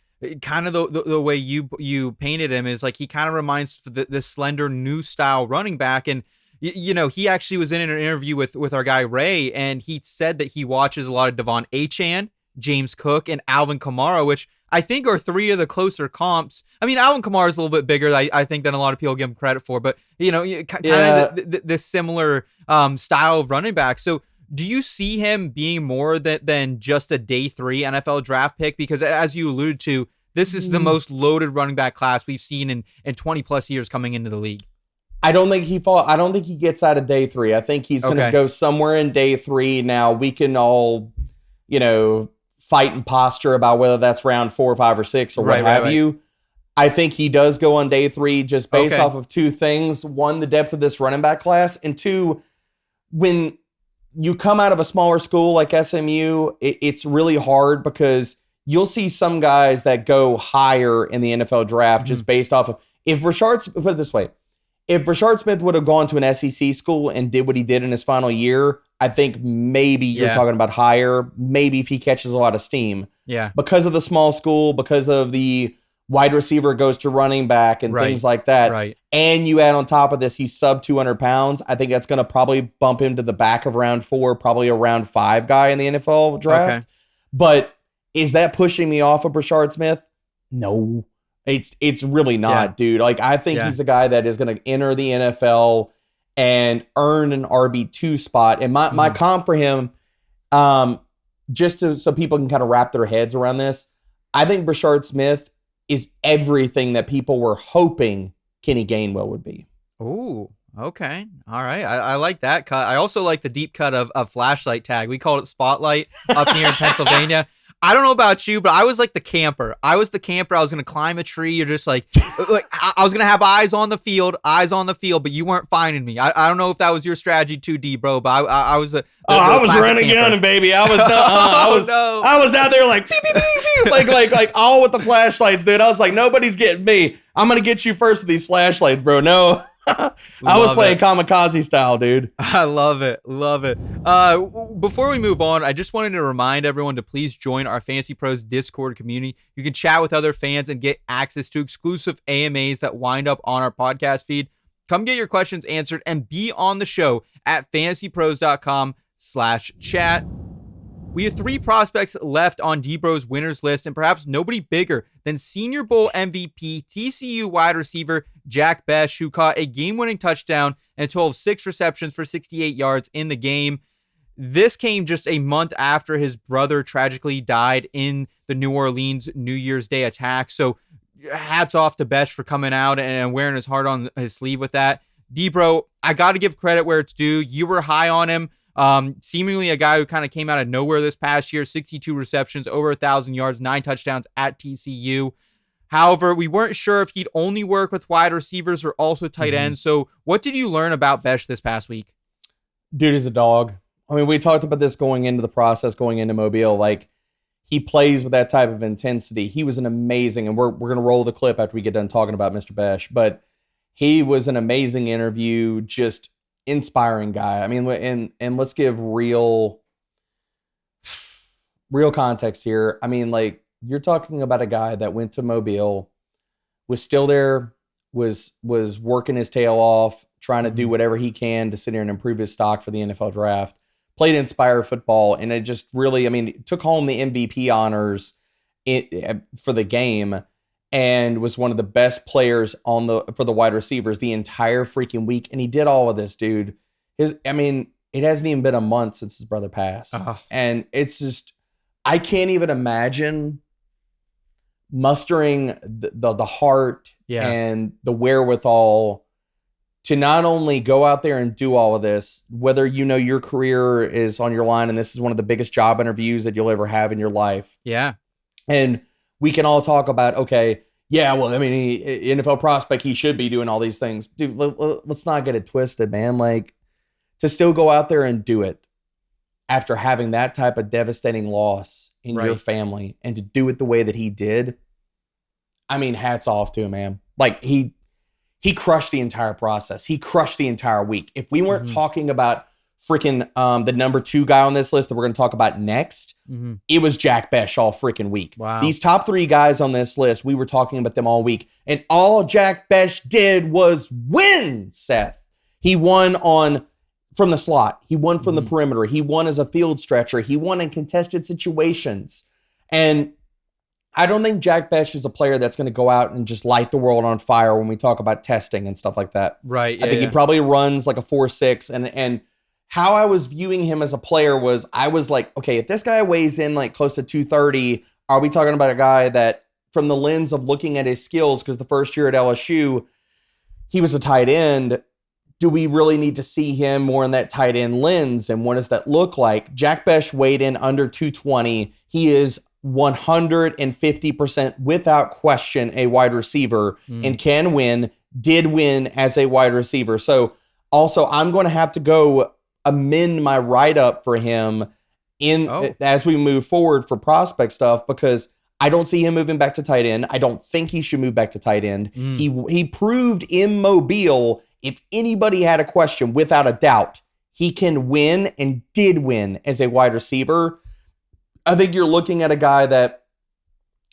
kind of the way you painted him is like he kind of reminds the slender new style running back. And he actually was in an interview with our guy Ray, and he said that he watches a lot of Devon Achane, James Cook, and Alvin Kamara, which I think are three of the closer comps. I mean, Alvin Kamara is a little bit bigger, I think, than a lot of people give him credit for, but kind of this similar style of running back. So do you see him being more than just a day 3 NFL draft pick? Because as you alluded to, this is the most loaded running back class we've seen in 20 plus years coming into the league. I don't think he gets out of day 3. I think he's going to go somewhere in day 3. Now we can all, fight and posture about whether that's round 4, 5, or 6 or what have you. I think he does go on day 3 just based off of two things. One, the depth of this running back class. And two, when you come out of a smaller school like SMU, it's really hard because you'll see some guys that go higher in the NFL draft just based off of, put it this way, if Brashard Smith would have gone to an SEC school and did what he did in his final year, I think maybe you're talking about higher, maybe if he catches a lot of steam. Yeah. Because of the small school, because of the wide receiver goes to running back and things like that. Right. And you add on top of this, he's sub 200 pounds. I think that's going to probably bump him to the back of round 4, probably a round 5 guy in the NFL draft. Okay. But is that pushing me off of Brashard Smith? No. It's really not, dude. Like, I think he's a guy that is going to enter the NFL and earn an RB2 spot. And my comp for him, so people can kind of wrap their heads around this, I think Brashard Smith is everything that people were hoping Kenny Gainwell would be. Ooh, okay. All right. I like that cut. I also like the deep cut of flashlight tag. We called it Spotlight up here in Pennsylvania. I don't know about you, but I was like the camper. I was going to climb a tree. You're just like I was going to have eyes on the field, but you weren't finding me. I don't know if that was your strategy too, D, bro, but I was I was running gunning, baby. I was I was out there like pew, pew, pew, pew, like all with the flashlights, dude. I was like, nobody's getting me. I'm going to get you first with these flashlights, bro. No. I was playing kamikaze style, dude. I love it. Before we move on, I just wanted to remind everyone to please join our Fantasy Pros Discord community. You can chat with other fans and get access to exclusive AMAs that wind up on our podcast feed. Come get your questions answered and be on the show at fantasypros.com/chat. We have 3 prospects left on D-Bro's winners list, and perhaps nobody bigger than Senior Bowl MVP, TCU wide receiver Jack Bech, who caught a game-winning touchdown and a total of 6 receptions for 68 yards in the game. This came just a month after his brother tragically died in the New Orleans New Year's Day attack. So hats off to Bech for coming out and wearing his heart on his sleeve with that. D-Bro, I got to give credit where it's due. You were high on him. Seemingly a guy who kind of came out of nowhere this past year, 62 receptions, over 1,000 yards, 9 touchdowns at TCU. However, we weren't sure if he'd only work with wide receivers or also tight ends. So what did you learn about Bech this past week? Dude is a dog. I mean, we talked about this going into the process, going into Mobile. Like, he plays with that type of intensity. He was an amazing, and we're going to roll the clip after we get done talking about Mr. Bech, but he was an amazing interview, just inspiring guy. I mean, and let's give real context here. I mean, like, you're talking about a guy that went to Mobile, was still there, was working his tail off, trying to do whatever he can to sit here and improve his stock for the NFL draft, played Inspire football, and it just really, I mean, took home the MVP honors for the game and was one of the best players for the wide receivers the entire freaking week. And he did all of this, dude. It hasn't even been a month since his brother passed. And it's just, I can't even imagine mustering the heart and the wherewithal to not only go out there and do all of this, whether you know your career is on your line and this is one of the biggest job interviews that you'll ever have in your life. Yeah. And we can all talk about, okay, yeah, well, I mean, NFL prospect, he should be doing all these things. Dude, let's not get it twisted, man. Like, to still go out there and do it after having that type of devastating loss in your family and to do it the way that he did, I mean, hats off to him, man. Like, he crushed the entire process. He crushed the entire week. If we weren't talking about freaking the number 2 guy on this list that we're going to talk about next, it was Jack Bech all freaking week. Wow. These top 3 guys on this list, we were talking about them all week. And all Jack Bech did was win, Seth. He won from the slot. He won from the perimeter. He won as a field stretcher. He won in contested situations. And I don't think Jack Bech is a player that's going to go out and just light the world on fire when we talk about testing and stuff like that. Right. I think he probably runs like a 4.6. And how I was viewing him as a player was, I was like, okay, if this guy weighs in like close to 230, are we talking about a guy that, from the lens of looking at his skills, because the first year at LSU, he was a tight end, do we really need to see him more in that tight end lens? And what does that look like? Jack Bech weighed in under 220. He is 150% without question a wide receiver and did win as a wide receiver. So also, I'm going to have to go amend my write-up for him as we move forward for prospect stuff, because I don't see him moving back to tight end. I don't think he should move back to tight end. He proved in Mobile, if anybody had a question, without a doubt, he can win and did win as a wide receiver. I think you're looking at a guy that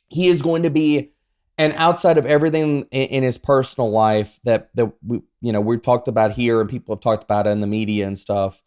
he is going to be, and outside of everything in his personal life that we've talked about here and people have talked about it in the media and stuff,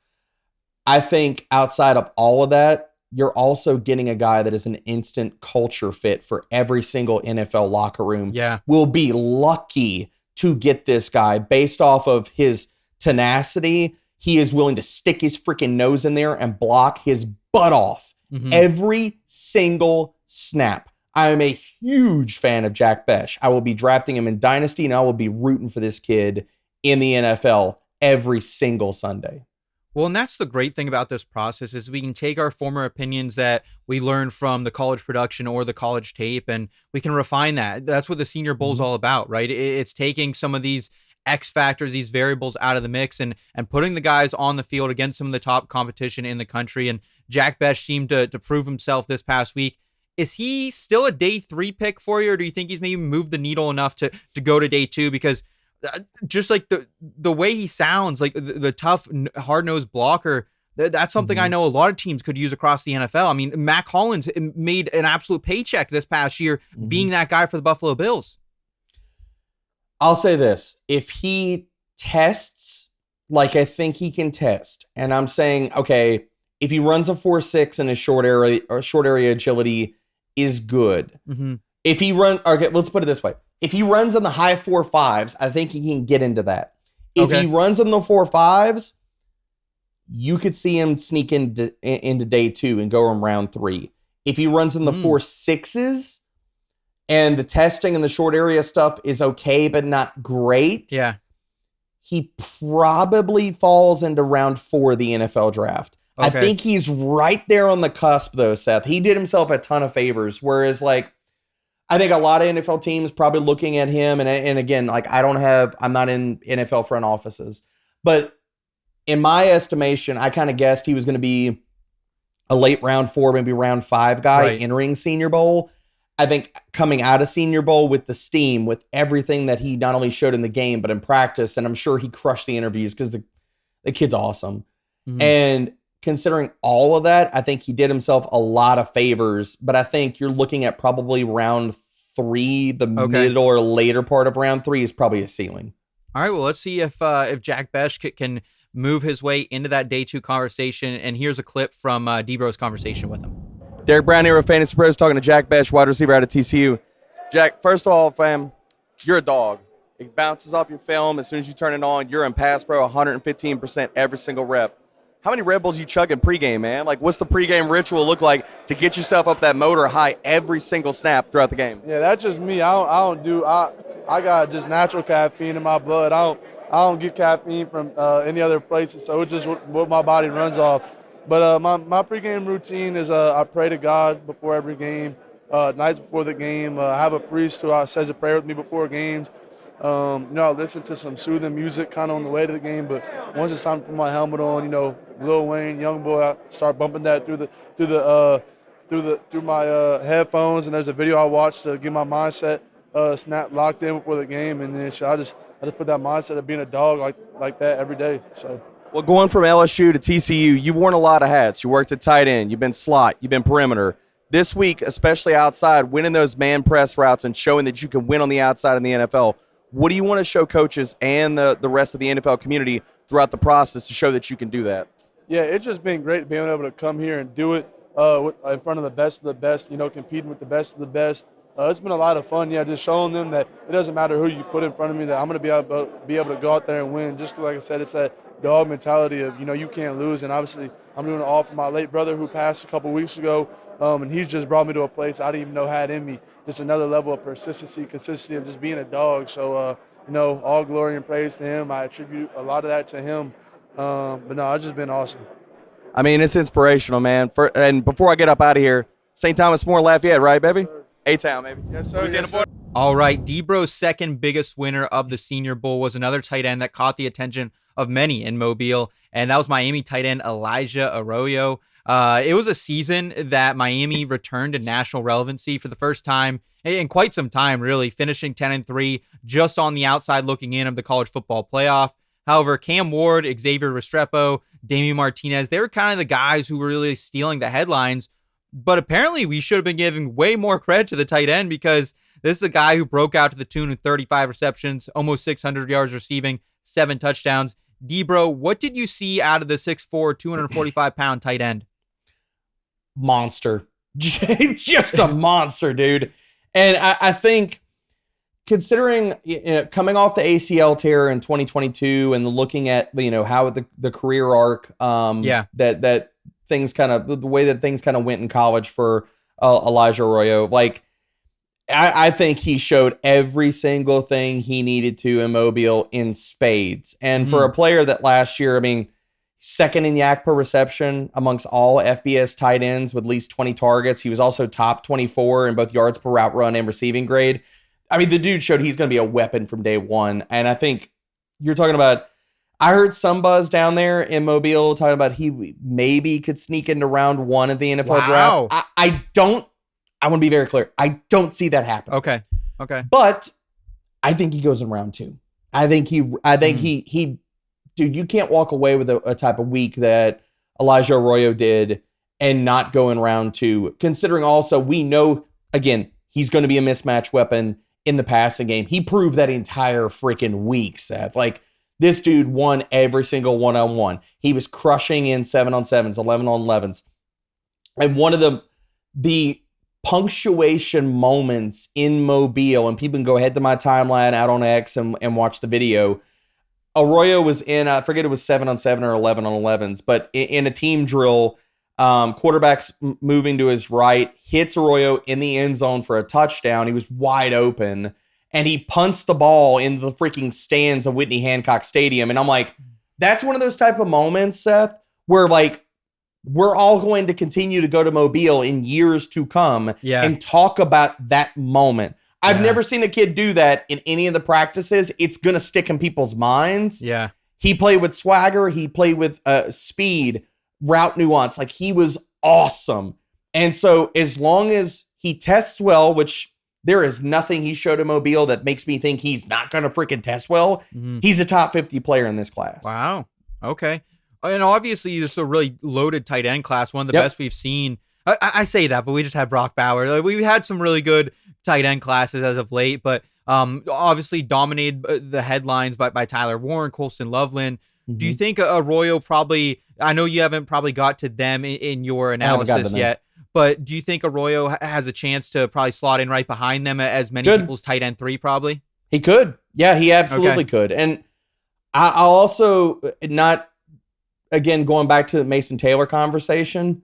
I think outside of all of that, you're also getting a guy that is an instant culture fit for every single NFL locker room. Yeah. We'll be lucky to get this guy based off of his tenacity. He is willing to stick his freaking nose in there and block his butt off every single snap. I am a huge fan of Jack Bech. I will be drafting him in Dynasty, and I will be rooting for this kid in the NFL every single Sunday. Well, and that's the great thing about this process is we can take our former opinions that we learned from the college production or the college tape, and we can refine that. That's what the Senior Bowl is all about, right? It's taking some of these X factors, these variables out of the mix and putting the guys on the field against some of the top competition in the country. And Jack Bech seemed to prove himself this past week. Is he still a day 3 pick for you, or do you think he's maybe moved the needle enough to go to day 2? Because just like the way he sounds, like the tough, hard-nosed blocker, that's something I know a lot of teams could use across the NFL. I mean, Mac Hollins made an absolute paycheck this past year being that guy for the Buffalo Bills. I'll say this. If he tests like I think he can test, and I'm saying, okay, if he runs a 4.6 and his short area agility is good. If he okay, let's put it this way. If he runs in the high 4.5s, I think he can get into that. If he runs in the 4.5s, you could see him sneak into day 2 and go in round 3. If he runs in the 4.6s and the testing and the short area stuff is okay, but not great, he probably falls into round 4 of the NFL draft. I think he's right there on the cusp, though, Seth. He did himself a ton of favors, whereas, like, I think a lot of NFL teams probably looking at him, and again, like, I'm not in NFL front offices, but in my estimation, I kind of guessed he was going to be a late round 4, maybe round 5 guy entering Senior Bowl. I think coming out of Senior Bowl with the steam, with everything that he not only showed in the game, but in practice, and I'm sure he crushed the interviews because the kid's awesome. And considering all of that, I think he did himself a lot of favors, but I think you're looking at probably round 3, the middle or later part of round 3 is probably a ceiling. All right, well, let's see if Jack Bech can move his way into that day 2 conversation. And here's a clip from D-Bro's conversation with him. Derek Brown here with Fantasy Pros talking to Jack Bech, wide receiver out of TCU. Jack, first of all, fam, you're a dog. It bounces off your film. As soon as you turn it on, you're in pass pro 115% every single rep. How many Red Bulls you chugging pregame, man? Like, what's the pregame ritual look like to get yourself up that motor high every single snap throughout the game? Yeah, that's just me. I got just natural caffeine in my blood. I I don't get caffeine from any other places, so it's just what my body runs off. But my pregame routine is I pray to God before every game, nights before the game. I have a priest who says a prayer with me before games. I listen to some soothing music kind of on the way to the game, but once it's time to put my helmet on, Lil Wayne, Youngboy, I start bumping that through my headphones, and there's a video I watch to get my mindset locked in before the game, and then I just put that mindset of being a dog like that every day. So. Well, going from LSU to TCU, you've worn a lot of hats. You worked at tight end. You've been slot. You've been perimeter. This week, especially outside, winning those man press routes and showing that you can win on the outside in the NFL. What do you want to show coaches and the rest of the NFL community throughout the process to show that you can do that? Yeah, it's just been great being able to come here and do it in front of the best, competing with the best of the best. It's been a lot of fun, just showing them that it doesn't matter who you put in front of me, that I'm going to be able to go out there and win. Just like I said, it's that dog mentality of, you can't lose. And obviously, I'm doing it all for my late brother who passed a couple weeks ago, and he's just brought me to a place I didn't even know had in me. Just another level of consistency of just being a dog. So, all glory and praise to him. I attribute a lot of that to him. But no, it's just been awesome. I mean, it's inspirational, man. And before I get up out of here, St. Thomas More, Lafayette, right, baby? Yes, A-Town, baby. Yes, sir. Yes, sir. All right, Debro's second biggest winner of the Senior Bowl was another tight end that caught the attention of many in Mobile, and that was Miami tight end Elijah Arroyo. It was a season that Miami returned to national relevancy for the first time in quite some time, really, finishing 10-3, just on the outside looking in of the college football playoff. However, Cam Ward, Xavier Restrepo, Damian Martinez, they were kind of the guys who were really stealing the headlines. But apparently we should have been giving way more credit to the tight end, because this is a guy who broke out to the tune of 35 receptions, almost 600 yards receiving, 7 touchdowns. Debro, what did you see out of the 6'4", 245-pound tight end? Monster. Just a monster, dude. And I think, considering coming off the ACL tear in 2022 and looking at how the career arc, that things kind of, the way that things kind of went in college for Elijah Arroyo, I think he showed every single thing he needed to in Mobile in spades. And for a player that last year, second in yak per reception amongst all FBS tight ends with at least 20 targets. He was also top 24 in both yards per route run and receiving grade. The dude showed he's going to be a weapon from day one. And I think you're talking about, I heard some buzz down there in Mobile talking about he maybe could sneak into round 1 of the NFL draft. I want to be very clear. I don't see that happen. Okay. But I think he goes in round 2. I think he dude, you can't walk away with a type of week that Elijah Arroyo did and not go in round 2, considering also we know, again, he's going to be a mismatch weapon in the passing game. He proved that entire freaking week, Seth. This dude won every single one-on-one. He was crushing in 7-on-7s, 11-on-11s. And one of the punctuation moments in Mobile, and people can go ahead to my timeline out on X and watch the video. Arroyo was in, I forget it was 7-on-7 or 11-on-11s, but in a team drill, quarterback's moving to his right, hits Arroyo in the end zone for a touchdown. He was wide open, and he punts the ball into the freaking stands of Whitney Hancock Stadium. And I'm like, that's one of those type of moments, Seth, where we're all going to continue to go to Mobile in years to come and talk about that moment. I've never seen a kid do that in any of the practices. It's going to stick in people's minds. Yeah. He played with swagger. He played with speed, route nuance. He was awesome. And so as long as he tests well, which there is nothing he showed in Mobile that makes me think he's not going to freaking test well, he's a top 50 player in this class. Wow. Okay. And obviously, this is a really loaded tight end class, one of the best we've seen. I say that, but we just had Brock Bauer. We've had some really good tight end classes as of late, but obviously dominated the headlines by Tyler Warren, Colston Loveland. Do you think Arroyo probably, I know you haven't probably got to them in your analysis yet, but do you think Arroyo has a chance to probably slot in right behind them as many people's tight end 3 probably? He could. Yeah, he absolutely could. And I'll also not, again, going back to the Mason Taylor conversation,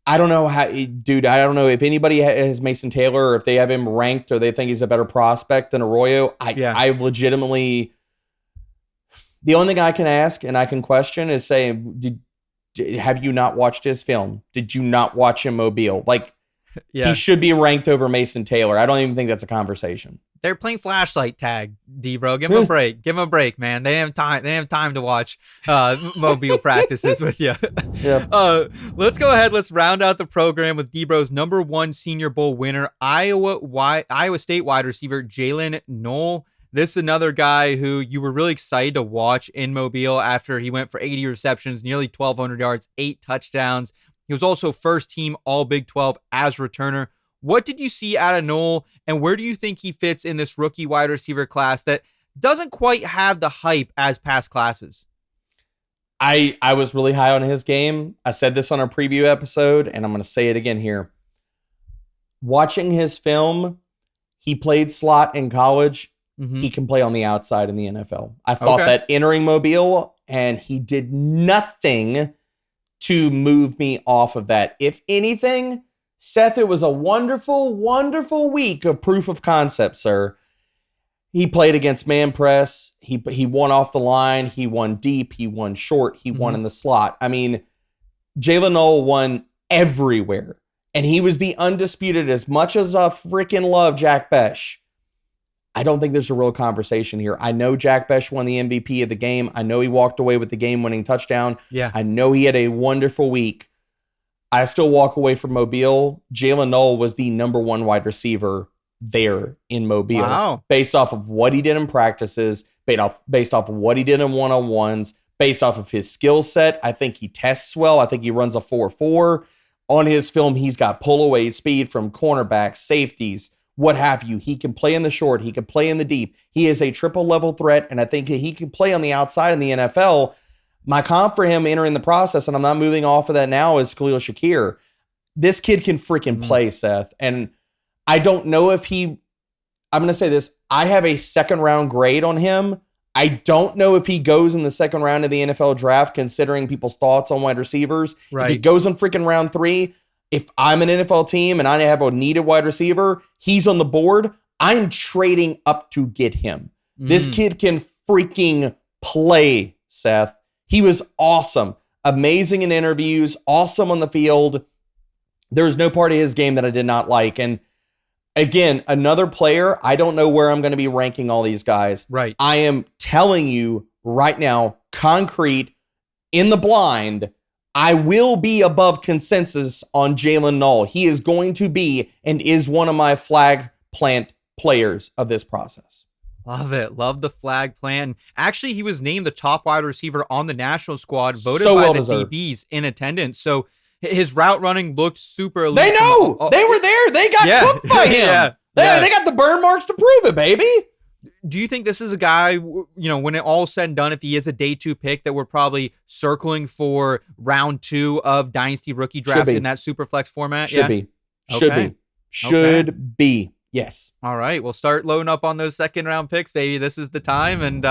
I don't know how, dude, I don't know if anybody has Mason Taylor or if they have him ranked or they think he's a better prospect than Arroyo. I legitimately, The only thing I can ask and I can question is say, have you not watched his film? Did you not watch him Mobile? Like, he should be ranked over Mason Taylor. I don't even think that's a conversation. They're playing flashlight tag, D-Bro. Give him a break. Give him a break, man. They didn't have time. They didn't have time to watch Mobile practices with you. Yeah. Let's go ahead. Let's round out the program with D-Bro's number 1 Senior Bowl winner, Iowa State wide receiver Jaylin Noel. This is another guy who you were really excited to watch in Mobile after he went for 80 receptions, nearly 1,200 yards, 8 touchdowns. He was also first team All Big 12 as returner. What did you see out of Noel, and where do you think he fits in this rookie wide receiver class that doesn't quite have the hype as past classes? I was really high on his game. I said this on our preview episode, and I'm going to say it again here. Watching his film, he played slot in college. Mm-hmm. He can play on the outside in the NFL. I thought that entering Mobile, and he did nothing to move me off of that. If anything, Seth, it was a wonderful, wonderful week of proof of concept, sir. He played against man press. He won off the line. He won deep. He won short. He won in the slot. I mean, Jaylin Noel won everywhere. And he was the undisputed, as much as I freaking love Jack Bech. I don't think there's a real conversation here. I know Jack Bech won the MVP of the game. I know he walked away with the game-winning touchdown. Yeah. I know he had a wonderful week. I still walk away from Mobile. Jaylin Noel was the number 1 wide receiver there in Mobile. Wow. Based off of what he did in practices, based off of what he did in one-on-ones, based off of his skill set. I think he tests well. I think he runs a 4.4. On his film, he's got pull-away speed from cornerbacks, safeties, what have you. He can play in the short. He can play in the deep. He is a triple-level threat, and I think he can play on the outside in the NFL. My comp for him entering the process, and I'm not moving off of that now, is Khalil Shakir. This kid can freaking play, Seth. And I don't know if I'm going to say this. I have a second-round grade on him. I don't know if he goes in the second round of the NFL draft, considering people's thoughts on wide receivers. Right. If he goes in freaking round 3, if I'm an NFL team and I have a needed wide receiver, he's on the board, I'm trading up to get him. This kid can freaking play, Seth. He was awesome. Amazing in interviews. Awesome on the field. There's no part of his game that I did not like. And again, another player, I don't know where I'm going to be ranking all these guys. Right. I am telling you right now, concrete, in the blind, I will be above consensus on Jaylin Noel. He is going to be and is one of my flag plant players of this process. Love it. Love the flag plan. Actually, he was named the top wide receiver on the national squad, voted So by well the deserved. DBs in attendance. So his route running looked super elite. They know. They were there. They got cooked by him. They got the burn marks to prove it, baby. Do you think this is a guy, you know, when it all's said and done, if he is a day 2 pick, that we're probably circling for round 2 of Dynasty rookie draft in that super flex format? Should be. Should be. Yes. All right. We'll start loading up on those second round picks, baby. This is the time. And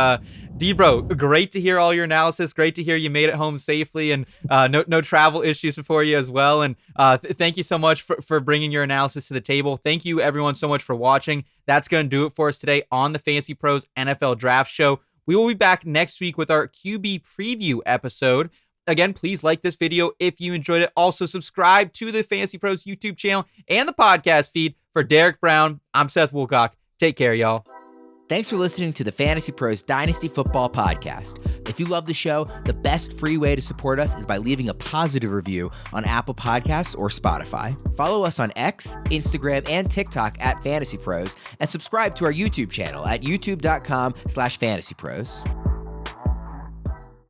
D-Bro, great to hear all your analysis. Great to hear you made it home safely and no travel issues for you as well. And thank you so much for bringing your analysis to the table. Thank you, everyone, so much for watching. That's going to do it for us today on the Fantasy Pros NFL Draft Show. We will be back next week with our QB preview episode. Again, please like this video if you enjoyed it. Also, subscribe to the Fantasy Pros YouTube channel and the podcast feed. For Derek Brown, I'm Seth Woolcock. Take care, y'all. Thanks for listening to the Fantasy Pros Dynasty Football Podcast. If you love the show, the best free way to support us is by leaving a positive review on Apple Podcasts or Spotify. Follow us on X, Instagram, and TikTok at Fantasy Pros, and subscribe to our YouTube channel at youtube.com/fantasypros.